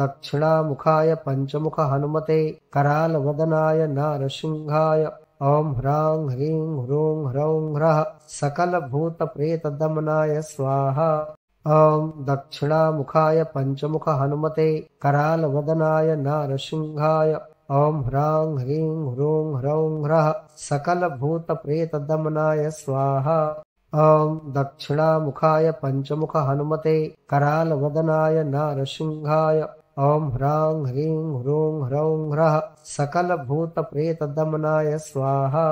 दक्षिणामुखाय पञ्चमुख हनुमते करालवदनाय नारसिंहाय ॐ ह्रां ह्रीं ह्रूं ह्रौं ह्रः सकलभूतप्रेतदमनाय स्वाहा। ॐ दक्षिणामुखाय पञ्चमुख हनुमते करालवदनाय नारसिंहाय ॐ ह्रां ह्रीं ह्रूं ह्रौं ह्रः सकलभूतप्रेतदमनाय स्वाहा। ॐ दक्षिणामुखाय पञ्चमुख हनुमते करालवदनाय नारसिंहाय ॐ ह्रां ह्रीं ह्रूं ह्रौं ह्रः सकलभूतप्रेतदमनाय स्वाहा।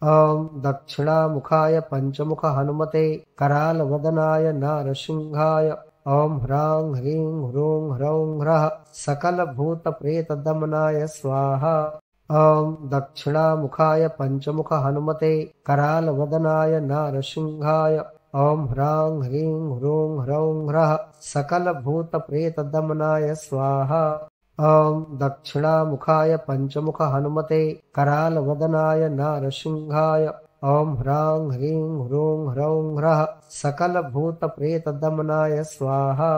ॐ दक्षिणामुखाय पञ्चमुख हनुमते करालवदनाय नारसिंहाय ॐ ह्रां ह्रीं ह्रूं ह्रौं ह्रः सकलभूतप्रेतदमनाय स्वाहा। ॐ दक्षिणामुखाय पञ्चमुख हनुमते करालवदनाय नारसिंहाय ॐ ह्रां ह्रीं ह्रूं ह्रौं ह्रः सकलभूतप्रेतदमनाय स्वाहा। ॐ दक्षिणामुखाय पञ्चमुख हनुमते करालवदनाय नारसिंहाय ॐ ह्रां ह्रीं ह्रूं ह्रौं ह्रः सकलभूतप्रेतदमनाय स्वाहा।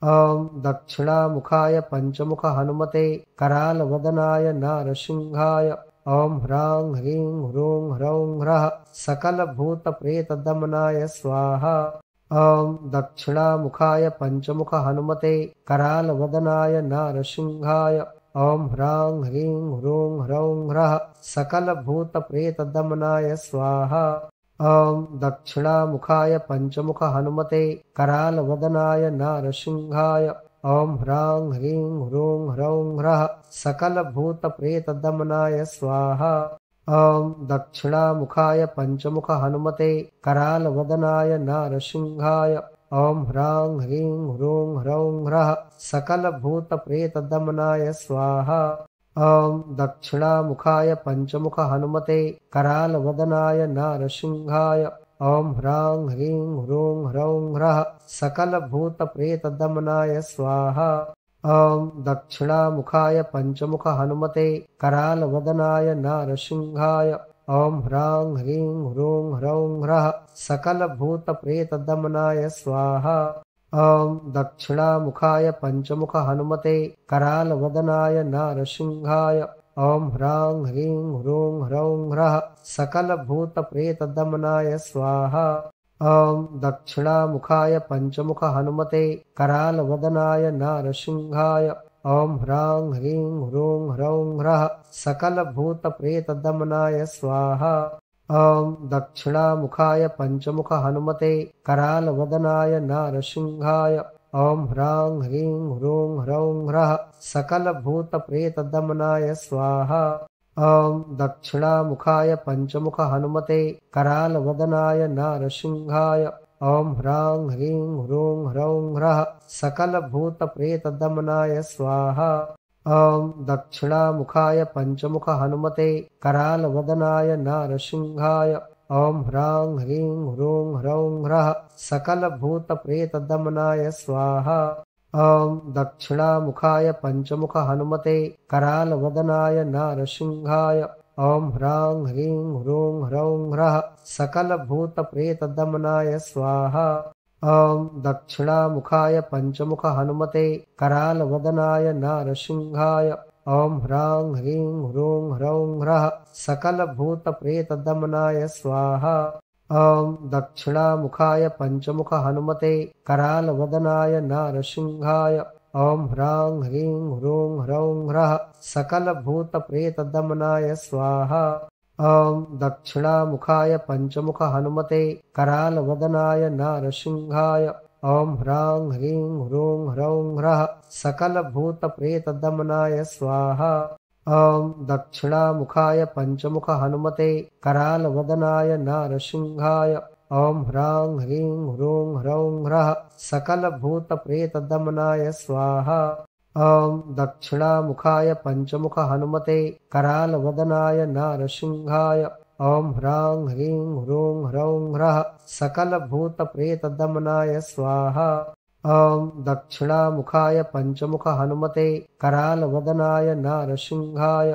ॐ दक्षिणामुखाय पञ्चमुख हनुमते करालवदनाय नारसिंहाय ॐ ह्रां ह्रीं ह्रूं ह्रौं ह्रः सकलभूतप्रेतदमनाय स्वाहा। ॐ दक्षिणामुखाय पञ्चमुख हनुमते करालवदनाय नारसिंहाय ॐ ह्रां ह्रीं ह्रूं ह्रौं ह्रः सकलभूतप्रेतदमनाय स्वाहा। ॐ दक्षिणामुखाय पञ्चमुख हनुमते करालवदनाय नारसिंहाय ॐ ह्रां ह्रीं ह्रूं ह्रौं ह्रः सकलभूतप्रेतदमनाय स्वाहा। ॐ दक्षिणामुखाय पञ्चमुख हनुमते करालवदनाय नारसिंहाय ॐ ह्रां ह्रीं ह्रूं ह्रौं ह्रः सकलभूतप्रेतदमनाय स्वाहा। ॐ दक्षिणामुखाय पञ्चमुख हनुमते करालवदनाय नारसिंहाय ॐ ह्रां ह्रीं ह्रूं ह्रौं ह्रः सकलभूतप्रेतदमनाय स्वाहा। ॐ दक्षिणामुखाय पञ्चमुख हनुमते करालवदनाय नारसिंहाय ॐ ह्रां ह्रीं ह्रूं ह्रौं ह्रः सकलभूतप्रेतदमनाय स्वाहा। ॐ दक्षिणामुखाय पञ्चमुख हनुमते करालवदनाय नारसिंहाय ॐ ह्रां ह्रीं ह्रूं ह्रौं ह्रः सकलभूतप्रेतदमनाय स्वाहा। ॐ दक्षिणामुखाय पञ्चमुख हनुमते करालवदनाय नारसिंहाय ॐ ह्रां ह्रीं ह्रूं ह्रौं ह्रः सकलभूतप्रेतदमनाय स्वाहा। ॐ दक्षिणामुखाय पञ्चमुख हनुमते करालवदनाय नारसिंहाय ॐ ह्रां ह्रीं ह्रूं ह्रौं ह्रः सकलभूतप्रेतदमनाय स्वाहा। ॐ दक्षिणामुखाय पञ्चमुख हनुमते करालवदनाय नारसिंहाय ॐ ह्रां ह्रीं ह्रूं ह्रौं ह्रः सकलभूतप्रेतदमनाय स्वाहा। ॐ दक्षिणामुखाय पञ्चमुख हनुमते करालवदनाय नारसिंहाय ॐ ह्रां ह्रीं ह्रूं ह्रौं ह्रः सकलभूतप्रेतदमनाय स्वाहा। ॐ दक्षिणामुखाय पञ्चमुख हनुमते करालवदनाय नारसिंहाय ॐ ह्रां ह्रीं ह्रूं ह्रौं ह्रः सकलभूतप्रेतदमनाय स्वाहा। ॐ दक्षिणामुखाय पञ्चमुख हनुमते करालवदनाय नारसिंहाय ॐ ह्रां ह्रीं ह्रूं ह्रौं ह्रः सकलभूतप्रेतदमनाय स्वाहा। ॐ दक्षिणामुखाय पञ्चमुख हनुमते करालवदनाय नारसिंहाय ॐ ह्रां ह्रीं ह्रूं ह्रौं ह्रः सकलभूतप्रेतदमनाय स्वाहा। ॐ दक्षिणामुखाय पञ्चमुख हनुमते करालवदनाय नारसिंहाय ॐ ह्रां ह्रीं ह्रूं ह्रौं ह्रः सकलभूतप्रेतदमनाय स्वाहा। ॐ दक्षिणामुखाय पञ्चमुख हनुमते करालवदनाय नारसिंहाय ॐ ह्रां ह्रीं ह्रूं ह्रौं ह्रः सकलभूतप्रेतदमनाय स्वाहा। ॐ दक्षिणामुखाय पञ्चमुख हनुमते करालवदनाय नारसिंहाय ॐ ह्रां ह्रीं ह्रूं ह्रौं ह्रः सकलभूतप्रेतदमनाय स्वाहा। ॐ दक्षिणामुखाय पञ्चमुख हनुमते करालवदनाय नारसिंहाय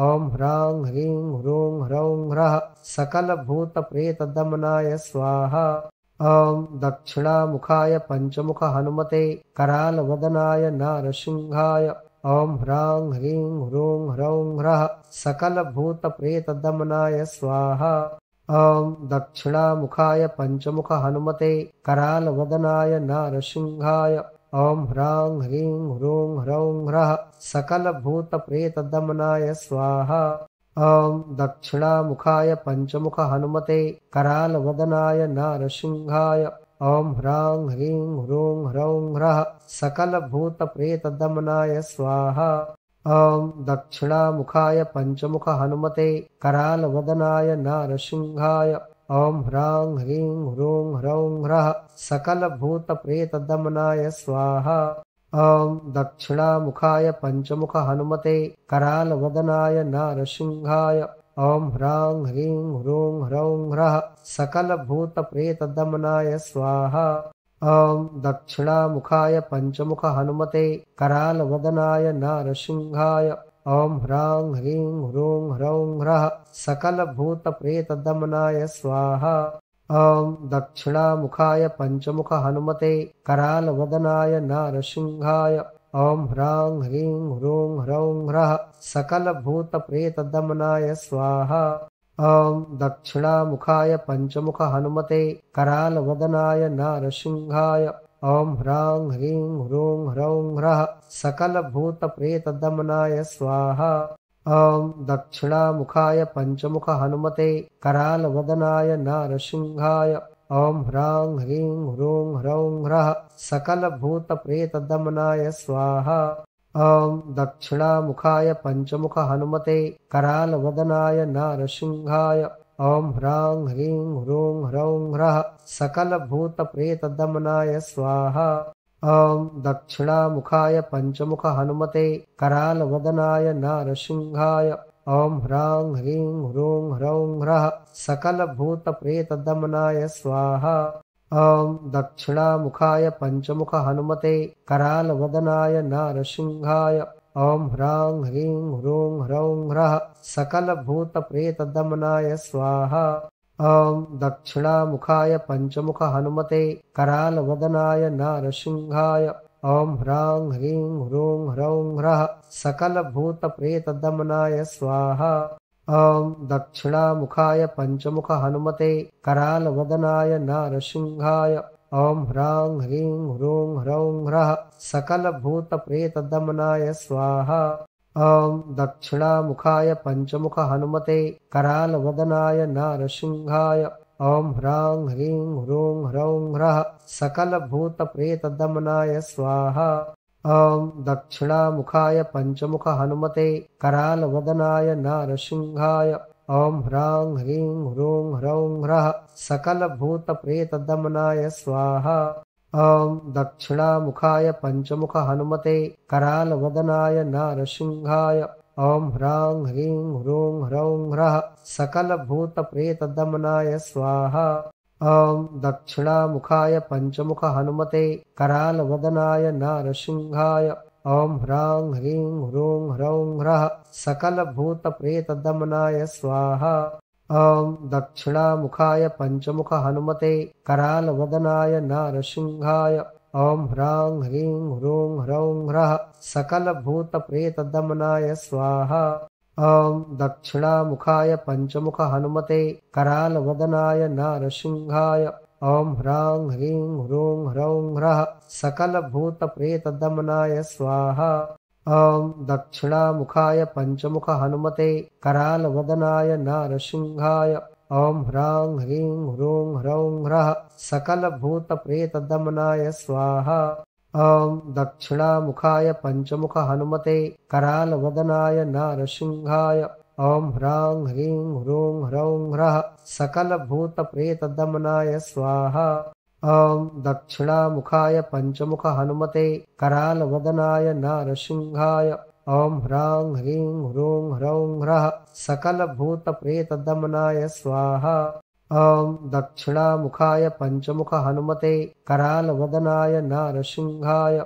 ॐ ह्रां ह्रीं ह्रूं ह्रौं ह्रः सकलभूतप्रेतदमनाय स्वाहा। ॐ दक्षिणामुखाय पञ्चमुख हनुमते करालवदनाय नारसिंहाय ॐ ह्रां ह्रीं ह्रूं ह्रौं ह्रः सकलभूतप्रेतदमनाय स्वाहा। ॐ दक्षिणामुखाय पञ्चमुख हनुमते करालवदनाय नारसिंहाय ॐ ह्रां ह्रीं ह्रूं ह्रौं ह्रः सकलभूतप्रेतदमनाय स्वाहा। ॐ दक्षिणामुखाय पञ्चमुख हनुमते करालवदनाय नारसिंहाय ॐ ह्रां ह्रीं ह्रूं ह्रौं ह्रः सकलभूतप्रेतदमनाय स्वाहा। ॐ दक्षिणामुखाय पञ्चमुख हनुमते करालवदनाय नारसिंहाय ॐ ह्रां ह्रीं ह्रूं ह्रौं ह्रः सकलभूतप्रेतदमनाय स्वाहा। ॐ दक्षिणामुखाय पञ्चमुख हनुमते करालवदनाय नारसिंहाय ॐ ह्रां ह्रीं ह्रूं ह्रौं ह्रः सकलभूतप्रेतदमनाय स्वाहा। ॐ दक्षिणामुखाय पञ्चमुख हनुमते करालवदनाय नारसिंहाय ॐ ह्रां ह्रीं ह्रूं ह्रौं ह्रः सकलभूतप्रेतदमनाय स्वाहा। ॐ दक्षिणामुखाय पञ्चमुख हनुमते करालवदनाय नारसिंहाय ॐ ह्रां ह्रीं ह्रूं ह्रौं ह्रः सकलभूतप्रेतदमनाय स्वाहा। ॐ दक्षिणामुखाय पञ्चमुख हनुमते करालवदनाय नारसिंहाय ॐ ह्रां ह्रीं ह्रूं ह्रौं ह्रः सकलभूतप्रेतदमनाय स्वाहा। ॐ दक्षिणामुखाय पञ्चमुख हनुमते करालवदनाय नारसिंहाय ॐ ह्रां ह्रीं ह्रूं ह्रौं ह्रः सकलभूतप्रेतदमनाय स्वाहा। ॐ दक्षिणामुखाय पञ्चमुख हनुमते करालवदनाय नारसिंहाय ॐ ह्रां ह्रीं ह्रूं ह्रौं ह्रः सकलभूतप्रेतदमनाय स्वाहा। ॐ दक्षिणामुखाय पञ्चमुख हनुमते करालवदनाय नारसिंहाय ॐ ह्रां ह्रीं ह्रूं ह्रौं ह्रः सकलभूतप्रेतदमनाय स्वाहा। ॐ दक्षिणामुखाय पञ्चमुख हनुमते करालवदनाय नारसिंहाय ॐ ह्रां ह्रीं ह्रूं ह्रौं ह्रः सकलभूतप्रेतदमनाय स्वाहा। ॐ दक्षिणामुखाय पञ्चमुख हनुमते करालवदनाय नारसिंहाय ॐ ह्रां ह्रीं ह्रूं ह्रौं ह्रः सकलभूतप्रेतदमनाय स्वाहा। ॐ दक्षिणामुखाय पञ्चमुख हनुमते करालवदनाय नारसिंहाय ॐ ह्रां ह्रीं ह्रूं ह्रौं ह्रः सकलभूतप्रेतदमनाय स्वाहा। ॐ दक्षिणामुखाय पञ्चमुख हनुमते करालवदनाय नारसिंहाय ॐ ह्रां ह्रीं ह्रूं ह्रौं ह्रः सकलभूतप्रेतदमनाय स्वाहा। ॐ दक्षिणामुखाय पञ्चमुख हनुमते करालवदनाय नारसिंहाय ॐ ह्रां ह्रीं ह्रूं ह्रौं ह्रः सकलभूतप्रेतदमनाय स्वाहा। ॐ दक्षिणामुखाय पञ्चमुख हनुमते करालवदनाय नारसिंहाय ॐ ह्रां ह्रीं ह्रूं ह्रौं ह्रः सकलभूतप्रेतदमनाय स्वाहा। ॐ दक्षिणामुखाय पञ्चमुख हनुमते करालवदनाय नारसिंहाय ॐ ह्रां ह्रीं ह्रूं ह्रौं ह्रः सकलभूतप्रेतदमनाय स्वाहा। ॐ दक्षिणामुखाय पञ्चमुख हनुमते करालवदनाय नारसिंहाय ॐ ह्रां ह्रीं ह्रूं ह्रौं ह्रः सकलभूतप्रेतदमनाय स्वाहा। ॐ दक्षिणामुखाय पञ्चमुख हनुमते करालवदनाय नारसिंहाय ॐ ह्रां ह्रीं ह्रूं ह्रौं ह्रः सकलभूतप्रेतदमनाय स्वाहा। ॐ दक्षिणामुखाय पञ्चमुख हनुमते करालवदनाय नारसिंहाय ॐ ह्रां ह्रीं ह्रूं ह्रौं ह्रः सकलभूतप्रेतदमनाय स्वाहा। ॐ दक्षिणामुखाय पञ्चमुख हनुमते करालवदनाय नारसिंहाय ॐ ह्रां ह्रीं ह्रूं ह्रौं ह्रः सकलभूतप्रेतदमनाय स्वाहा। ॐ दक्षिणामुखाय पञ्चमुख हनुमते करालवदनाय नारसिंहाय ॐ ह्रां ह्रीं ह्रूं ह्रौं ह्रः सकलभूतप्रेतदमनाय स्वाहा। ॐ दक्षिणामुखाय पञ्चमुख हनुमते करालवदनाय नारसिंहाय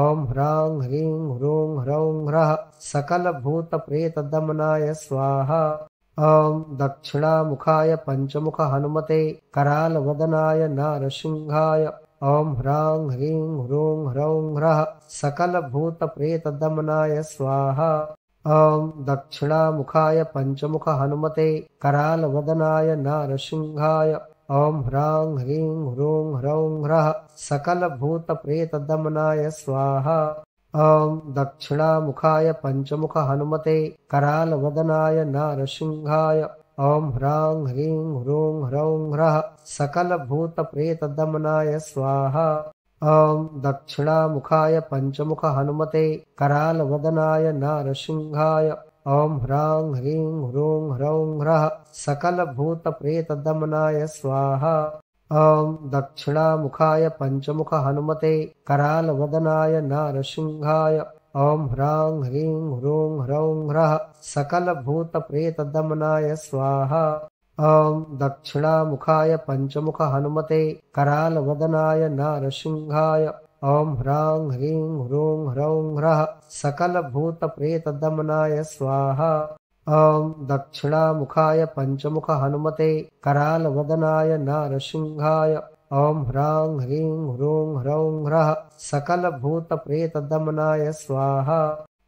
ॐ ह्रां ह्रीं ह्रूं ह्रौं ह्रः सकलभूतप्रेतदमनाय स्वाहा। ॐ दक्षिणामुखाय पञ्चमुख हनुमते करालवदनाय नारसिंहाय ॐ ह्रां ह्रीं ह्रूं ह्रौं ह्रः सकलभूतप्रेतदमनाय स्वाहा। ॐ दक्षिणामुखाय पञ्चमुख हनुमते करालवदनाय नारसिंहाय ॐ ह्रां ह्रीं ह्रूं ह्रौं ह्रः सकलभूतप्रेतदमनाय स्वाहा। ॐ दक्षिणामुखाय पञ्चमुख हनुमते करालवदनाय नारसिंहाय ॐ ह्रां ह्रीं ह्रूं ह्रौं ह्रः सकलभूतप्रेतदमनाय स्वाहा। ॐ दक्षिणामुखाय पञ्चमुख हनुमते करालवदनाय नारसिंहाय ॐ ह्रां ह्रीं ह्रूं ह्रौं ह्रः सकलभूतप्रेतदमनाय स्वाहा। ॐ दक्षिणामुखाय पञ्चमुख हनुमते करालवदनाय नारसिंहाय ॐ ह्रां ह्रीं ह्रूं ह्रौं ह्रः सकलभूतप्रेतदमनाय स्वाहा। ॐ दक्षिणामुखाय पञ्चमुख हनुमते करालवदनाय नारसिंहाय ॐ ह्रां ह्रीं ह्रूं ह्रौं ह्रः सकलभूतप्रेतदमनाय स्वाहा। ॐ दक्षिणामुखाय पञ्चमुख हनुमते करालवदनाय नारसिंहाय ॐ ह्रां ह्रीं ह्रूं ह्रौं ह्रः सकलभूतप्रेतदमनाय स्वाहा।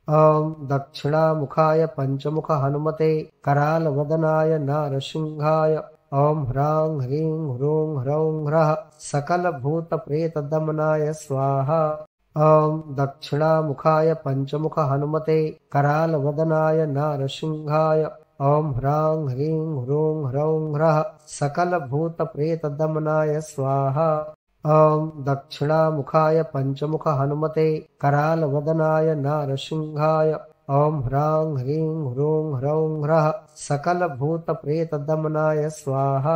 ॐ दक्षिणामुखाय पञ्चमुख हनुमते करालवदनाय नारसिंहाय ॐ ह्रां ह्रीं ह्रूं ह्रौं ह्रः सकलभूतप्रेतदमनाय स्वाहा। ॐ दक्षिणामुखाय पञ्चमुख हनुमते करालवदनाय नारसिंहाय ॐ ह्रां ह्रीं ह्रूं ह्रौं ह्रः सकलभूतप्रेतदमनाय स्वाहा। ॐ दक्षिणामुखाय पञ्चमुख हनुमते करालवदनाय नारसिंहाय ॐ ह्रां ह्रीं ह्रूं ह्रौं ह्रः सकलभूतप्रेतदमनाय स्वाहा।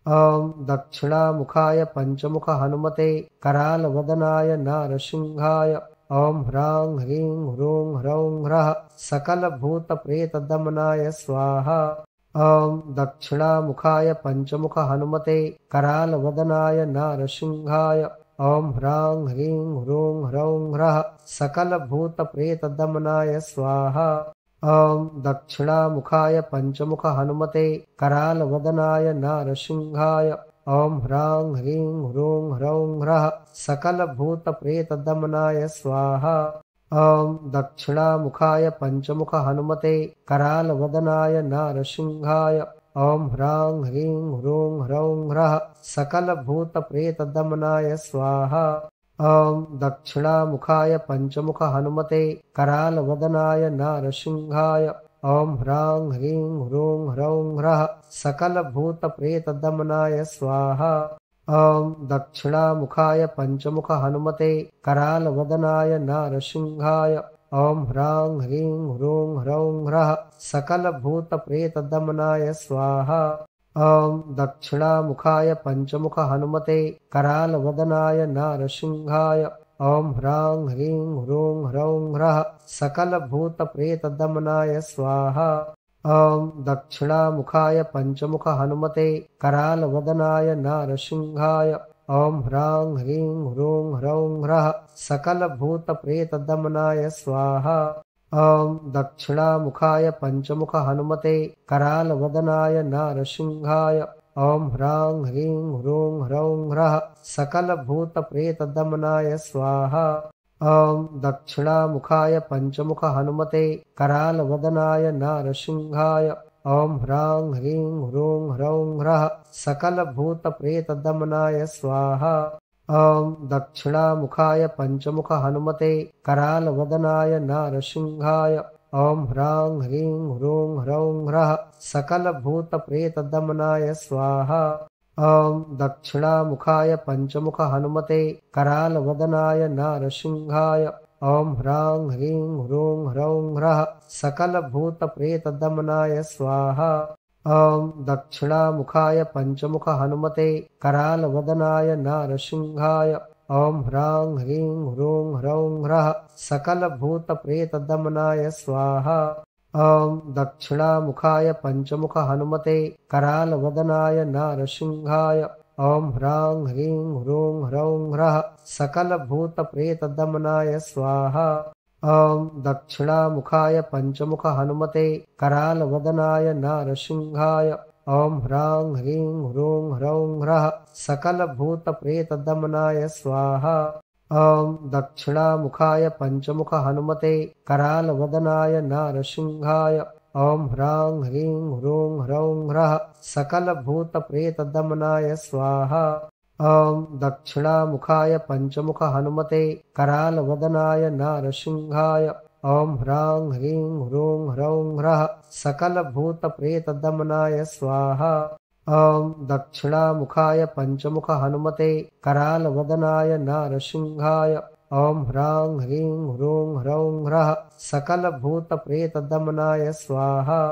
ॐ दक्षिणामुखाय पञ्चमुख हनुमते करालवदनाय नारसिंहाय ॐ ह्रां ह्रीं ह्रूं ह्रौं ह्रः सकलभूतप्रेतदमनाय स्वाहा। ॐ दक्षिणामुखाय पञ्चमुख हनुमते करालवदनाय नारसिंहाय ॐ ह्रां ह्रीं ह्रूं ह्रौं ह्रः सकलभूतप्रेतदमनाय स्वाहा। ॐ दक्षिणामुखाय पञ्चमुख हनुमते करालवदनाय नारसिंहाय ॐ ह्रां ह्रीं ह्रूं ह्रौं ह्रः सकलभूतप्रेतदमनाय स्वाहा। ॐ दक्षिणामुखाय पञ्चमुख हनुमते करालवदनाय नारसिंहाय ॐ ह्रां ह्रीं ह्रूं ह्रौं ह्रः सकलभूतप्रेतदमनाय स्वाहा। ॐ दक्षिणामुखाय पञ्चमुख हनुमते करालवदनाय नारसिंहाय ॐ ह्रां ह्रीं ह्रूं ह्रौं ह्रः सकलभूतप्रेतदमनाय स्वाहा। ॐ दक्षिणामुखाय पञ्चमुख हनुमते करालवदनाय नारसिंहाय ॐ ह्रां ह्रीं ह्रूं ह्रौं ह्रः सकलभूतप्रेतदमनाय स्वाहा। ॐ दक्षिणामुखाय पञ्चमुख हनुमते करालवदनाय नारसिंहाय ॐ ह्रां ह्रीं ह्रूं ह्रौं ह्रः सकलभूतप्रेतदमनाय स्वाहा। ॐ दक्षिणामुखाय पञ्चमुख हनुमते करालवदनाय नारसिंहाय ॐ ह्रां ह्रीं ह्रूं ह्रौं ह्रः सकलभूतप्रेतदमनाय स्वाहा। ॐ दक्षिणामुखाय पञ्चमुख हनुमते करालवदनाय नारसिंहाय ॐ ह्रां ह्रीं ह्रूं ह्रौं ह्रः सकलभूतप्रेतदमनाय स्वाहा। ॐ दक्षिणामुखाय पञ्चमुख हनुमते करालवदनाय नारसिंहाय ॐ ह्रां ह्रीं ह्रूं ह्रौं ह्रः सकलभूतप्रेतदमनाय स्वाहा। ॐ दक्षिणामुखाय पञ्चमुख हनुमते करालवदनाय नारसिंहाय ॐ ह्रां ह्रीं ह्रूं ह्रौं ह्रः सकलभूतप्रेतदमनाय स्वाहा। ॐ दक्षिणामुखाय पञ्चमुख हनुमते करालवदनाय नारसिंहाय ॐ ह्रां ह्रीं ह्रूं ह्रौं ह्रः सकलभूतप्रेतदमनाय स्वाहा। ॐ दक्षिणामुखाय पञ्चमुख हनुमते करालवदनाय नारसिंहाय ॐ ह्रां ह्रीं ह्रूं ह्रौं ह्रः सकलभूतप्रेतदमनाय स्वाहा। ॐ दक्षिणामुखाय पञ्चमुख हनुमते करालवदनाय नारसिंहाय ॐ ह्रां ह्रीं ह्रूं ह्रौं ह्रः सकलभूतप्रेतदमनाय स्वाहा। ॐ दक्षिणामुखाय पञ्चमुख हनुमते करालवदनाय नारसिंहाय ॐ ह्रां ह्रीं ह्रूं ह्रौं ह्रः सकलभूतप्रेतदमनाय स्वाहा। ॐ दक्षिणामुखाय पञ्चमुख हनुमते करालवदनाय नारसिंहाय ॐ ह्रां ह्रीं ह्रूं ह्रौं ह्रः सकलभूतप्रेतदमनाय स्वाहा। ॐ दक्षिणामुखाय पञ्चमुख हनुमते करालवदनाय नारसिंहाय ॐ ह्रां ह्रीं ह्रूं ह्रौं ह्रः सकलभूतप्रेतदमनाय स्वाहा। ॐ दक्षिणामुखाय पञ्चमुख हनुमते करालवदनाय नारसिंहाय ॐ ह्रां ह्रीं ह्रूं ह्रौं ह्रः सकलभूतप्रेतदमनाय स्वाहा।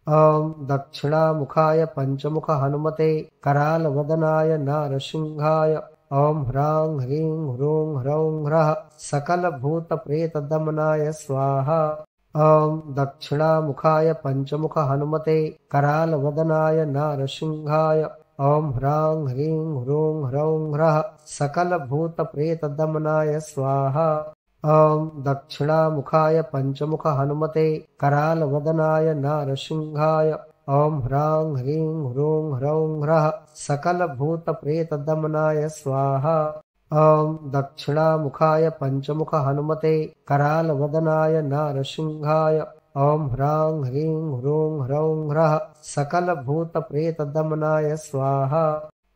ॐ दक्षिणामुखाय पञ्चमुख हनुमते करालवदनाय नारसिंहाय ॐ ह्रां ह्रीं ह्रूं ह्रौं ह्रः सकलभूतप्रेतदमनाय स्वाहा। ॐ दक्षिणामुखाय पञ्चमुख हनुमते करालवदनाय नारसिंहाय ॐ ह्रां ह्रीं ह्रूं ह्रौं ह्रः सकलभूतप्रेतदमनाय स्वाहा। ॐ दक्षिणामुखाय पञ्चमुख हनुमते करालवदनाय नारसिंहाय ॐ ह्रां ह्रीं ह्रूं ह्रौं ह्रः सकलभूतप्रेतदमनाय स्वाहा। ॐ दक्षिणामुखाय पञ्चमुख हनुमते करालवदनाय नारसिंहाय ॐ ह्रां ह्रीं ह्रूं ह्रौं ह्रः सकलभूतप्रेतदमनाय स्वाहा।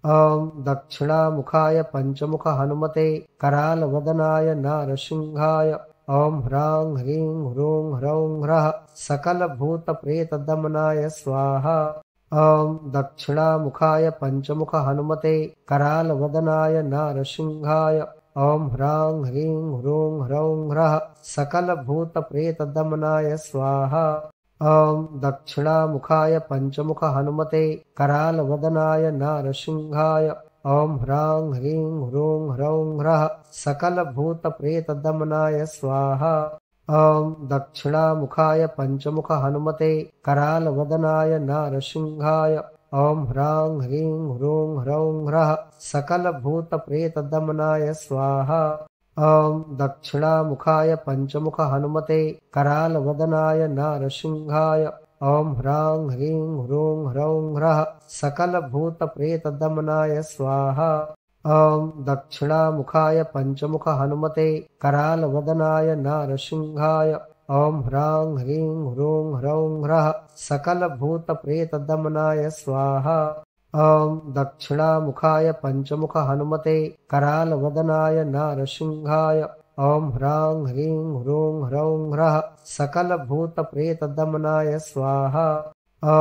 ॐ दक्षिणामुखाय पञ्चमुख हनुमते करालवदनाय नारसिंहाय ॐ ह्रां ह्रीं ह्रूं ह्रौं ह्रः सकलभूतप्रेतदमनाय स्वाहा। ॐ दक्षिणामुखाय पञ्चमुख हनुमते करालवदनाय नारसिंहाय ॐ ह्रां ह्रीं ह्रूं ह्रौं ह्रः सकलभूतप्रेतदमनाय स्वाहा। ॐ दक्षिणामुखाय पञ्चमुख हनुमते करालवदनाय नारसिंहाय ॐ ह्रां ह्रीं ह्रूं ह्रौं ह्रः सकलभूतप्रेतदमनाय स्वाहा। ॐ दक्षिणामुखाय पञ्चमुख हनुमते करालवदनाय नारसिंहाय ॐ ह्रां ह्रीं ह्रूं ह्रौं ह्रः सकलभूतप्रेतदमनाय स्वाहा। ॐ दक्षिणामुखाय पञ्चमुख हनुमते करालवदनाय नारसिंहाय ॐ ह्रां ह्रीं ह्रूं ह्रौं ह्रः सकलभूतप्रेतदमनाय स्वाहा। ॐ दक्षिणामुखाय पञ्चमुख हनुमते करालवदनाय नारसिंहाय ॐ ह्रां ह्रीं ह्रूं ह्रौं ह्रः सकलभूतप्रेतदमनाय स्वाहा। ॐ दक्षिणामुखाय पञ्चमुख हनुमते करालवदनाय नारसिंहाय ॐ ह्रां ह्रीं ह्रूं ह्रौं ह्रः सकलभूतप्रेतदमनाय स्वाहा। ॐ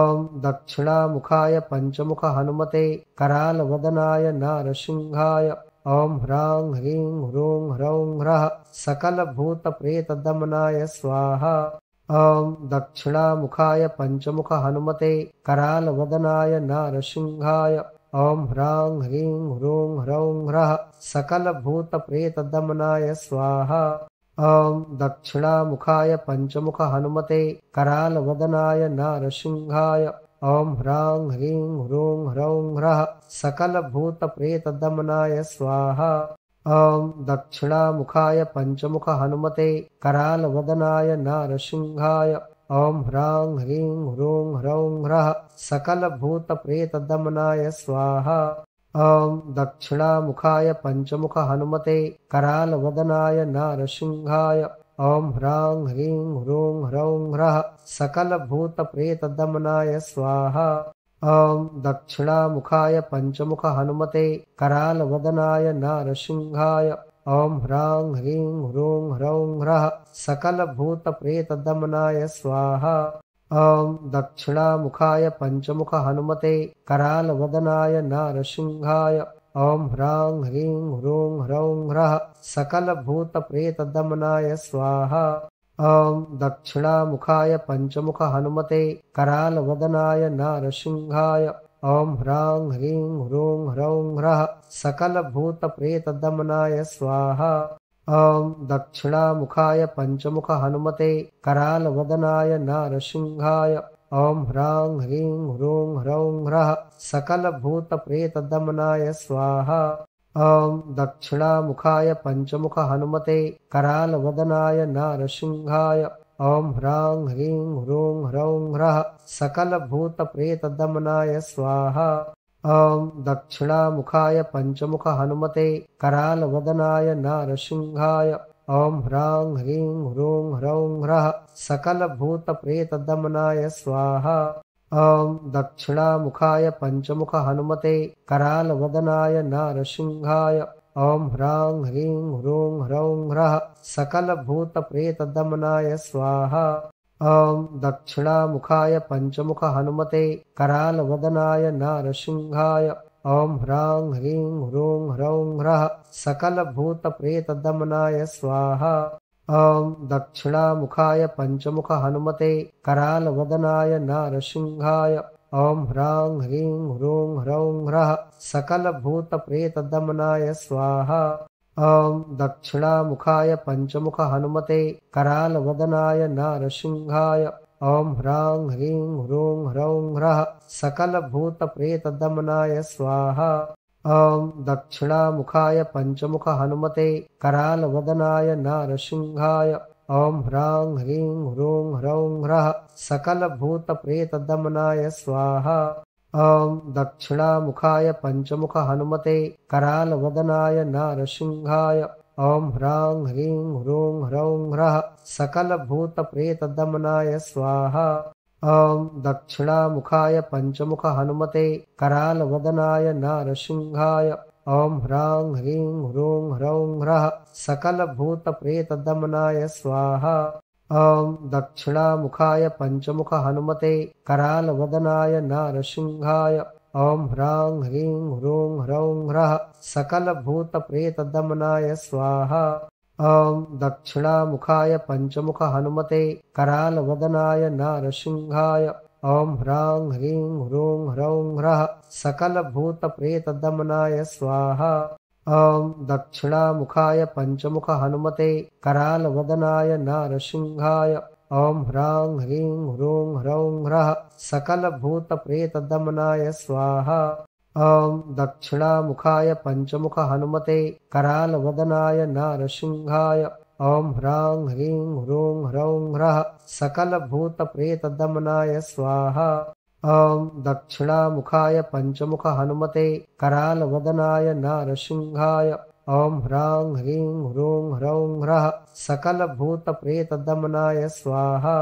दक्षिणामुखाय पञ्चमुख हनुमते करालवदनाय नारसिंहाय ॐ ह्रां ह्रीं ह्रूं ह्रौं ह्रः सकलभूतप्रेतदमनाय स्वाहा। ॐ दक्षिणामुखाय पञ्चमुख हनुमते करालवदनाय नारसिंहाय ॐ ह्रां ह्रीं ह्रूं ह्रौं ह्रः सकलभूतप्रेतदमनाय स्वाहा। ॐ दक्षिणामुखाय पञ्चमुख हनुमते करालवदनाय नारसिंहाय ॐ ह्रां ह्रीं ह्रूं ह्रौं ह्रः सकलभूतप्रेतदमनाय स्वाहा। ॐ दक्षिणामुखाय पञ्चमुख हनुमते करालवदनाय नारसिंहाय ॐ ह्रां ह्रीं ह्रूं ह्रौं ह्रः सकलभूतप्रेतदमनाय स्वाहा। ॐ दक्षिणामुखाय पञ्चमुख हनुमते करालवदनाय नारसिंहाय ॐ ह्रां ह्रीं ह्रूं ह्रौं ह्रः सकलभूतप्रेतदमनाय स्वाहा। ॐ दक्षिणामुखाय पञ्चमुख हनुमते करालवदनाय नारसिंहाय ॐ ह्रां ह्रीं ह्रूं ह्रौं ह्रः सकलभूतप्रेतदमनाय स्वाहा। ॐ दक्षिणामुखाय पञ्चमुख हनुमते करालवदनाय नारसिंहाय ॐ ह्रां ह्रीं ह्रूं ह्रौं ह्रः सकलभूतप्रेतदमनाय स्वाहा। ॐ दक्षिणामुखाय पञ्चमुख हनुमते करालवदनाय नारसिंहाय ॐ ह्रां ह्रीं ह्रूं ह्रौं ह्रः सकलभूतप्रेतदमनाय स्वाहा। ॐ दक्षिणामुखाय पञ्चमुख हनुमते करालवदनाय नारसिंहाय ॐ ह्रां ह्रीं ह्रूं ह्रौं ह्रः सकलभूतप्रेतदमनाय स्वाहा। ॐ दक्षिणामुखाय पञ्चमुख हनुमते करालवदनाय नारसिंहाय ॐ ह्रां ह्रीं ह्रूं ह्रौं ह्रः सकलभूतप्रेतदमनाय स्वाहा। ॐ दक्षिणामुखाय पञ्चमुख हनुमते करालवदनाय नारसिंहाय ॐ ह्रां ह्रीं ह्रूं ह्रौं ह्रः सकलभूतप्रेतदमनाय स्वाहा। ॐ दक्षिणामुखाय पञ्चमुख हनुमते करालवदनाय नारसिंहाय ॐ ह्रां ह्रीं ह्रूं ह्रौं ह्रः सकलभूतप्रेतदमनाय स्वाहा। ॐ दक्षिणामुखाय पञ्चमुख हनुमते करालवदनाय नारसिंहाय ॐ ह्रां ह्रीं ह्रूं ह्रौं ह्रः सकलभूतप्रेतदमनाय स्वाहा। ॐ दक्षिणामुखाय पञ्चमुख हनुमते करालवदनाय नारसिंहाय ॐ ह्रां ह्रीं ह्रूं ह्रौं ह्रः सकलभूतप्रेतदमनाय स्वाहा। ॐ दक्षिणामुखाय पञ्चमुख हनुमते करालवदनाय नारसिंहाय ॐ ह्रां ह्रीं ह्रूं ह्रौं ह्रः सकलभूतप्रेतदमनाय स्वाहा। ॐ दक्षिणामुखाय पञ्चमुख हनुमते करालवदनाय नारसिंहाय ॐ ह्रां ह्रीं ह्रूं ह्रौं ह्रः सकलभूतप्रेतदमनाय स्वाहा। ॐ दक्षिणामुखाय पञ्चमुख हनुमते करालवदनाय नारसिंहाय ॐ ह्रां ह्रीं ह्रूं ह्रौं ह्रः सकलभूतप्रेतदमनाय स्वाहा। ॐ दक्षिणामुखाय पञ्चमुख हनुमते करालवदनाय नारसिंहाय ॐ ह्रां ह्रीं ह्रूं ह्रौं ह्रः सकलभूतप्रेतदमनाय स्वाहा। ॐ दक्षिणामुखाय पञ्चमुख हनुमते करालवदनाय नारसिंहाय ॐ ह्रां ह्रीं ह्रूं ह्रौं ह्रः सकलभूतप्रेतदमनाय स्वाहा। ॐ दक्षिणामुखाय पञ्चमुख हनुमते करालवदनाय नारसिंहाय ॐ ह्रां ह्रीं ह्रूं ह्रौं ह्रः सकलभूतप्रेतदमनाय स्वाहा। ॐ दक्षिणामुखाय पञ्चमुख हनुमते करालवदनाय नारसिंहाय ॐ ह्रां ह्रीं ह्रूं ह्रौं ह्रः सकलभूतप्रेतदमनाय स्वाहा। ॐ दक्षिणामुखाय पञ्चमुख हनुमते करालवदनाय नारसिंहाय ॐ ह्रां ह्रीं ह्रूं ह्रौं ह्रः सकलभूतप्रेतदमनाय स्वाहा। ॐ दक्षिणामुखाय पञ्चमुख हनुमते करालवदनाय नारसिंहाय ॐ ह्रां ह्रीं ह्रूं ह्रौं ह्रः सकलभूतप्रेतदमनाय स्वाहा।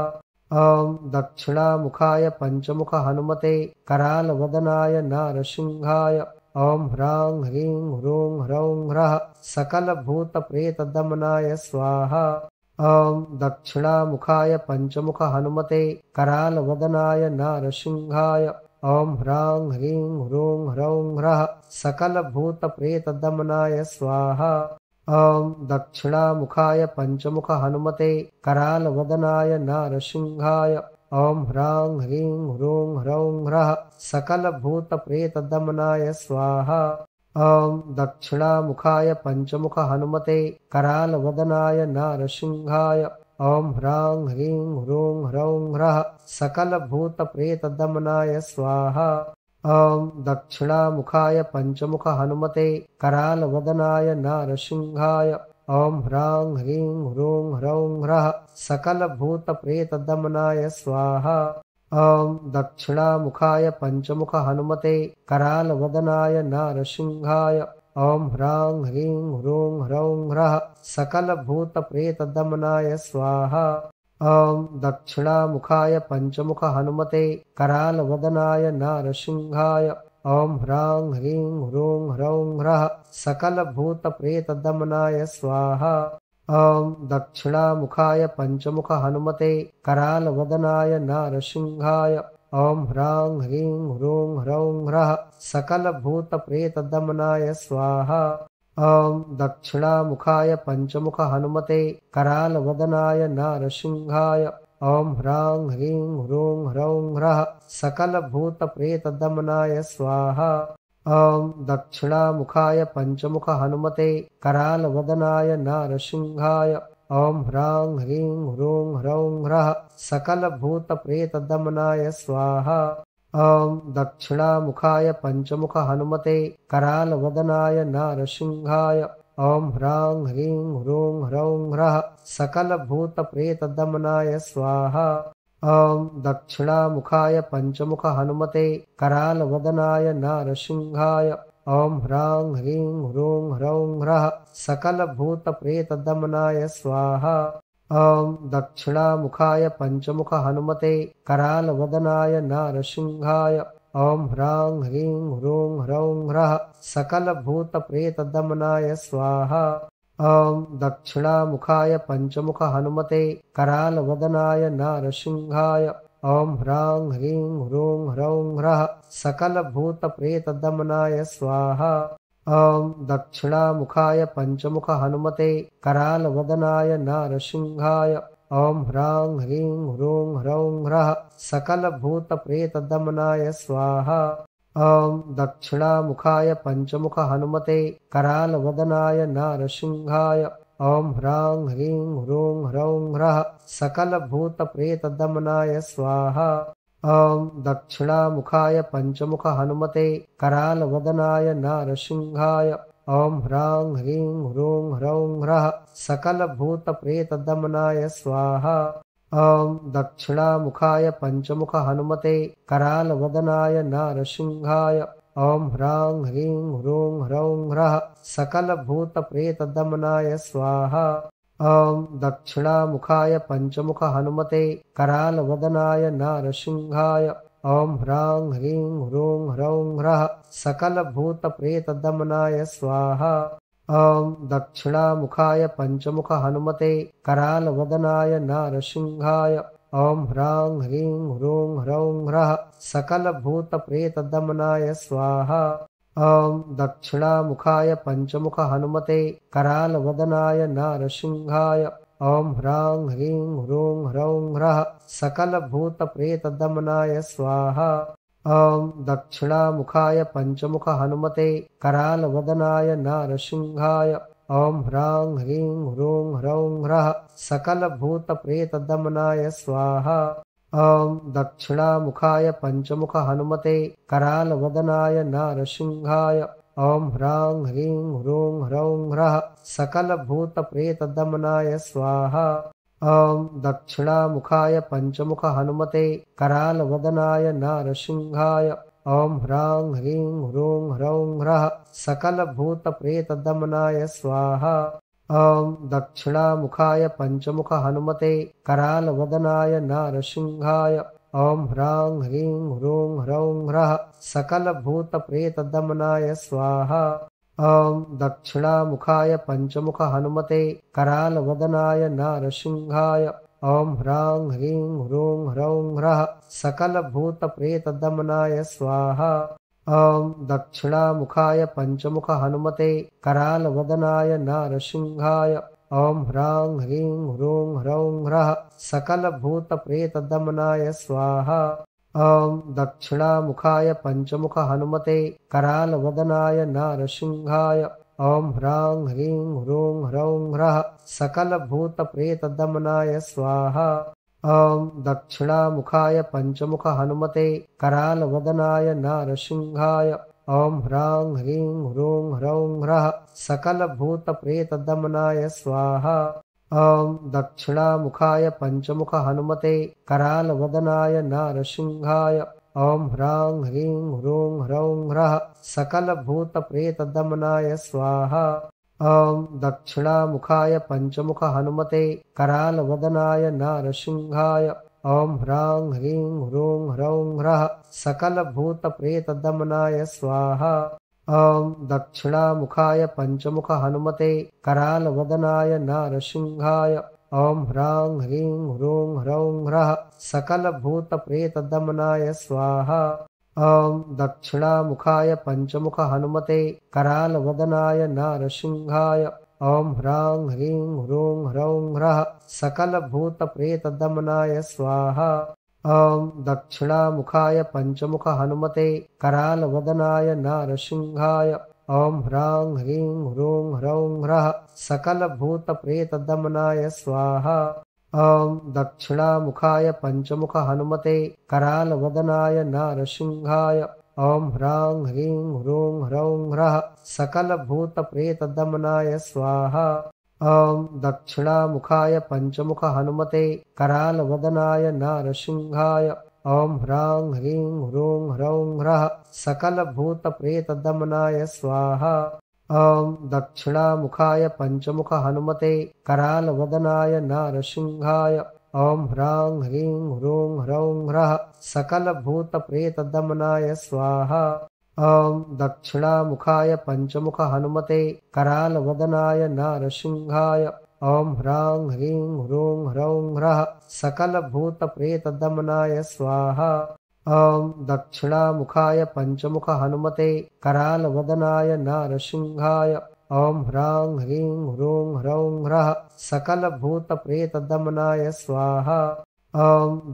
ॐ दक्षिणामुखाय पञ्चमुख हनुमते करालवदनाय नारसिंहाय ॐ ह्रां ह्रीं ह्रूं ह्रौं ह्रः सकलभूतप्रेतदमनाय स्वाहा। ॐ दक्षिणामुखाय पञ्चमुख हनुमते करालवदनाय नारसिंहाय ॐ ह्रां ह्रीं ह्रूं ह्रौं ह्रः सकलभूतप्रेतदमनाय स्वाहा। ॐ दक्षिणामुखाय पञ्चमुख हनुमते करालवदनाय नारसिंहाय ॐ ह्रां ह्रीं ह्रूं ह्रौं ह्रः सकलभूतप्रेतदमनाय स्वाहा। ॐ दक्षिणामुखाय पञ्चमुख हनुमते करालवदनाय नारसिंहाय ॐ ह्रां ह्रीं ह्रूं ह्रौं ह्रः सकलभूतप्रेतदमनाय स्वाहा। ॐ दक्षिणामुखाय पञ्चमुख हनुमते करालवदनाय नारसिंहाय ॐ ह्रां ह्रीं ह्रूं ह्रौं ह्रः सकलभूतप्रेतदमनाय स्वाहा। ॐ दक्षिणामुखाय पञ्चमुख हनुमते करालवदनाय नारसिंहाय ॐ ह्रां ह्रीं ह्रूं ह्रौं ह्रः सकलभूतप्रेतदमनाय स्वाहा। ॐ दक्षिणामुखाय पञ्चमुख हनुमते करालवदनाय नारसिंहाय ॐ ह्रां ह्रीं ह्रूं ह्रौं ह्रः सकलभूतप्रेतदमनाय स्वाहा। ॐ दक्षिणामुखाय पञ्चमुख हनुमते करालवदनाय नारसिंहाय ॐ ह्रां ह्रीं ह्रूं ह्रौं ह्रः सकलभूतप्रेतदमनाय स्वाहा। ॐ दक्षिणामुखाय पञ्चमुख हनुमते करालवदनाय नारसिंहाय ॐ ह्रां ह्रीं ह्रूं ह्रौं ह्रः सकलभूतप्रेतदमनाय स्वाहा। ॐ दक्षिणामुखाय पञ्चमुख हनुमते करालवदनाय नारसिंहाय ॐ ह्रां ह्रीं ह्रूं ह्रौं ह्रः सकलभूतप्रेतदमनाय स्वाहा। ॐ दक्षिणामुखाय पञ्चमुख हनुमते करालवदनाय नारसिंहाय ॐ ह्रां ह्रीं ह्रूं ह्रौं ह्रः सकलभूतप्रेतदमनाय स्वाहा। ॐ दक्षिणामुखाय पञ्चमुख हनुमते करालवदनाय नारसिंहाय ॐ ह्रां ह्रीं ह्रूं ह्रौं ह्रः सकलभूतप्रेतदमनाय स्वाहा। ॐ दक्षिणामुखाय पञ्चमुख हनुमते करालवदनाय नारसिंहाय ॐ ह्रां ह्रीं ह्रूं ह्रौं ह्रः सकलभूतप्रेतदमनाय स्वाहा। ॐ दक्षिणामुखाय पञ्चमुख हनुमते करालवदनाय नारसिंहाय ॐ ह्रां ह्रीं ह्रूं ह्रौं ह्रः सकलभूतप्रेतदमनाय स्वाहा। ॐ दक्षिणामुखाय पञ्चमुख हनुमते करालवदनाय नारसिंहाय ॐ ह्रां ह्रीं ह्रूं ह्रौं ह्रः सकलभूतप्रेतदमनाय स्वाहा। ॐ दक्षिणामुखाय पञ्चमुख हनुमते करालवदनाय नारसिंहाय ॐ ह्रां ह्रीं ह्रूं ह्रौं ह्रः सकलभूतप्रेतदमनाय स्वाहा। ॐ दक्षिणामुखाय पञ्चमुख हनुमते करालवदनाय नारसिंहाय ॐ ह्रां ह्रीं ह्रूं ह्रौं ह्रः सकलभूतप्रेतदमनाय स्वाहा। ॐ दक्षिणामुखाय पञ्चमुख हनुमते करालवदनाय नारसिंहाय ॐ ह्रां ह्रीं ह्रूं ह्रौं ह्रः सकलभूतप्रेतदमनाय स्वाहा। ॐ दक्षिणामुखाय पञ्चमुख हनुमते करालवदनाय नारसिंहाय ॐ ह्रां ह्रीं ह्रूं ह्रौं ह्रः सकलभूतप्रेतदमनाय स्वाहा। ॐ दक्षिणामुखाय पञ्चमुख हनुमते करालवदनाय नारसिंहाय ॐ ह्रां ह्रीं ह्रूं ह्रौं ह्रः सकलभूतप्रेतदमनाय स्वाहा। ॐ दक्षिणामुखाय पञ्चमुख हनुमते करालवदनाय नारसिंहाय ॐ ह्रां ह्रीं ह्रूं ह्रौं ह्रः सकलभूतप्रेतदमनाय स्वाहा। ॐ दक्षिणामुखाय पञ्चमुख हनुमते करालवदनाय नारसिंहाय ॐ ह्रां ह्रीं ह्रूं ह्रौं ह्रः सकलभूतप्रेतदमनाय स्वाहा। ॐ दक्षिणामुखाय पञ्चमुख हनुमते करालवदनाय नारसिंहाय ॐ ह्रां ह्रीं ह्रूं ह्रौं ह्रः सकलभूतप्रेतदमनाय स्वाहा। ॐ दक्षिणामुखाय पञ्चमुख हनुमते करालवदनाय नारसिंहाय ॐ ह्रां ह्रीं ह्रूं ह्रौं ह्रः सकलभूतप्रेतदमनाय स्वाहा। ॐ दक्षिणामुखाय पञ्चमुख हनुमते करालवदनाय नारसिंहाय ॐ ह्रां ह्रीं ह्रूं ह्रौं ह्रः सकलभूतप्रेतदमनाय स्वाहा। ॐ दक्षिणामुखाय पञ्चमुख हनुमते करालवदनाय नारसिंहाय ॐ ह्रां ह्रीं ह्रूं ह्रौं ह्रः सकलभूतप्रेतदमनाय स्वाहा। ॐ दक्षिणामुखाय पञ्चमुख हनुमते करालवदनाय नारसिंहाय ॐ ह्रां ह्रीं ह्रूं ह्रौं ह्रः सकलभूतप्रेतदमनाय स्वाहा। ॐ दक्षिणामुखाय पञ्चमुख हनुमते करालवदनाय नारसिंहाय ॐ ह्रां ह्रीं ह्रूं ह्रौं ह्रः सकलभूतप्रेतदमनाय स्वाहा। ॐ दक्षिणामुखाय पञ्चमुख हनुमते करालवदनाय नारसिंहाय ॐ ह्रां ह्रीं ह्रूं ह्रौं ह्रः सकलभूतप्रेतदमनाय स्वाहा। ॐ दक्षिणामुखाय पञ्चमुख हनुमते करालवदनाय नारसिंहाय ॐ ह्रां ह्रीं ह्रूं ह्रौं ह्रः सकलभूतप्रेतदमनाय स्वाहा। ॐ दक्षिणामुखाय पञ्चमुख हनुमते करालवदनाय नारसिंहाय ॐ ह्रां ह्रीं ह्रूं ह्रौं ह्रः सकलभूतप्रेतदमनाय स्वाहा। ॐ दक्षिणामुखाय पञ्चमुख हनुमते करालवदनाय नारसिंहाय ॐ ह्रां ह्रीं ह्रूं ह्रौं ह्रः सकलभूतप्रेतदमनाय स्वाहा। ॐ दक्षिणामुखाय पञ्चमुख हनुमते करालवदनाय नारसिंहाय ॐ ह्रां ह्रीं ह्रूं ह्रौं ह्रः सकलभूतप्रेतदमनाय स्वाहा। ॐ दक्षिणामुखाय पञ्चमुख हनुमते करालवदनाय नारसिंहाय ॐ ह्रां ह्रीं ह्रूं ह्रौं ह्रः सकलभूतप्रेतदमनाय स्वाहा। ॐ दक्षिणामुखाय पञ्चमुख हनुमते करालवदनाय नारसिंहाय ॐ ह्रां ह्रीं ह्रूं ह्रौं ह्रः सकलभूतप्रेतदमनाय स्वाहा। ॐ दक्षिणामुखाय पञ्चमुख हनुमते करालवदनाय नारसिंहाय ॐ ह्रां ह्रीं ह्रूं ह्रौं ह्रः सकलभूतप्रेतदमनाय स्वाहा। ॐ दक्षिणामुखाय पञ्चमुख हनुमते करालवदनाय नारसिंहाय ॐ ह्रां ह्रीं ह्रूं ह्रौं ह्रः सकलभूतप्रेतदमनाय स्वाहा। ॐ दक्षिणामुखाय पञ्चमुख हनुमते करालवदनाय नारसिंहाय ॐ ह्रां ह्रीं ह्रूं ह्रौं ह्रः सकलभूतप्रेतदमनाय स्वाहा। ॐ दक्षिणामुखाय पञ्चमुख हनुमते करालवदनाय नारसिंहाय ॐ ह्रां ह्रीं ह्रूं ह्रौं ह्रः सकलभूतप्रेतदमनाय स्वाहा। ॐ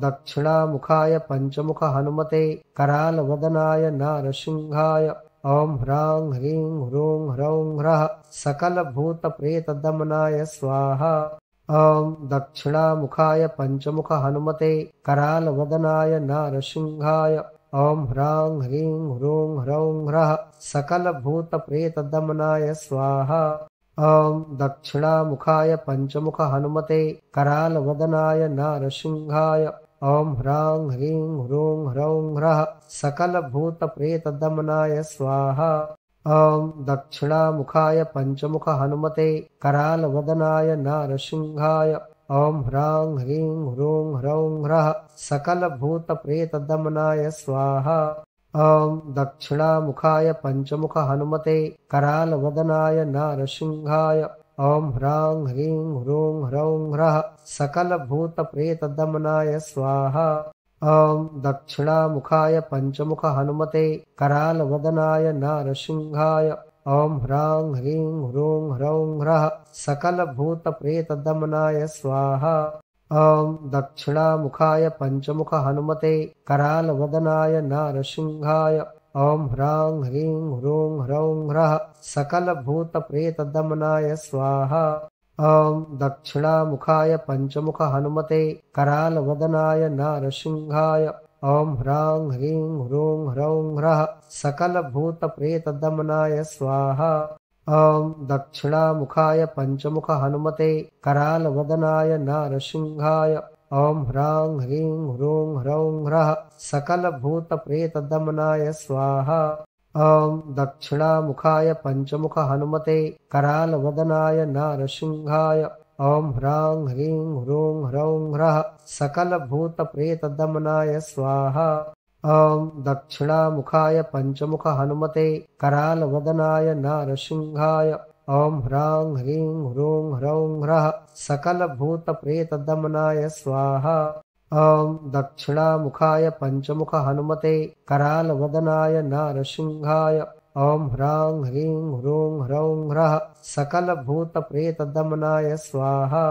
दक्षिणामुखाय पञ्चमुख हनुमते करालवदनाय नारसिंहाय ॐ ह्रां ह्रीं ह्रूं ह्रौं ह्रः सकलभूतप्रेतदमनाय स्वाहा। दक्षिणामुखाय पंचमुख हनुमते करालवदनाय नारसिंहाय ह्रां ह्रीं ह्रूं ह्रौं ह्रः सकलभूतप्रेतदमनाय स्वाहा। दक्षिणामुखाय पंचमुख हनुमते करालवदनाय नारसिंहाय ह्रां ह्रीं ह्रूं ह्रौं ह्रः सकलभूतप्रेतदमनाय स्वाहा। दक्षिणामुखाय पंचमुख हनुमते करालवदनाय नारसिंहाय ह्रां ह्रीं ह्रूं ह्रौं ह्रः सकलभूतप्रेतदमनाय स्वाहा। दक्षिणामुखाय पंचमुख हनुमते करालवदनाय नारसिंहाय ह्रां ह्रीं ह्रूं ह्रौं ह्रः सकलभूतप्रेतदमनाय स्वाहा। दक्षिणामुखाय पंचमुख हनुमते करालवदनाय नारसिंहाय ह्रां ह्रीं ह्रूं ह्रौं ह्रः सकलभूतप्रेतदमनाय स्वाहा। दक्षिणामुखाय पंचमुख हनुमते करालवदनाय नारसिंहाय ह्रां ह्रीं ह्रूं ह्रौं ह्रः सकलभूतप्रेतदमनाय स्वाहा। दक्षिणामुखाय पंचमुख हनुमते करालवदनाय नारसिंहाय ह्रां ह्रीं ह्रूं ह्रौं ह्रः सकलभूतप्रेतदमनाय स्वाहा। दक्षिणामुखाय पंचमुख हनुमते करालवदनाय नारसिंहाय ह्रां ह्रीं ह्रूं ह्रौं ह्रः सकलभूतप्रेतदमनाय स्वाहा। दक्षिणामुखाय पंचमुख हनुमते करालवदनाय नारसिंहाय ह्रां ह्रीं ह्रूं ह्रौं ह्रः सकलभूतप्रेतदमनाय स्वाहा। दक्षिणामुखाय पंचमुख हनुमते करालवदनाय नारसिंहाय ह्रां ह्रीं ह्रूं ह्रौं ह्रः सकलभूतप्रेतदमनाय स्वाहा। दक्षिणामुखाय पंचमुख हनुमते करालवदनाय नारसिंहाय ह्रां ह्रीं ह्रूं ह्रौं ह्रः सकलभूतप्रेतदमनाय स्वाहा।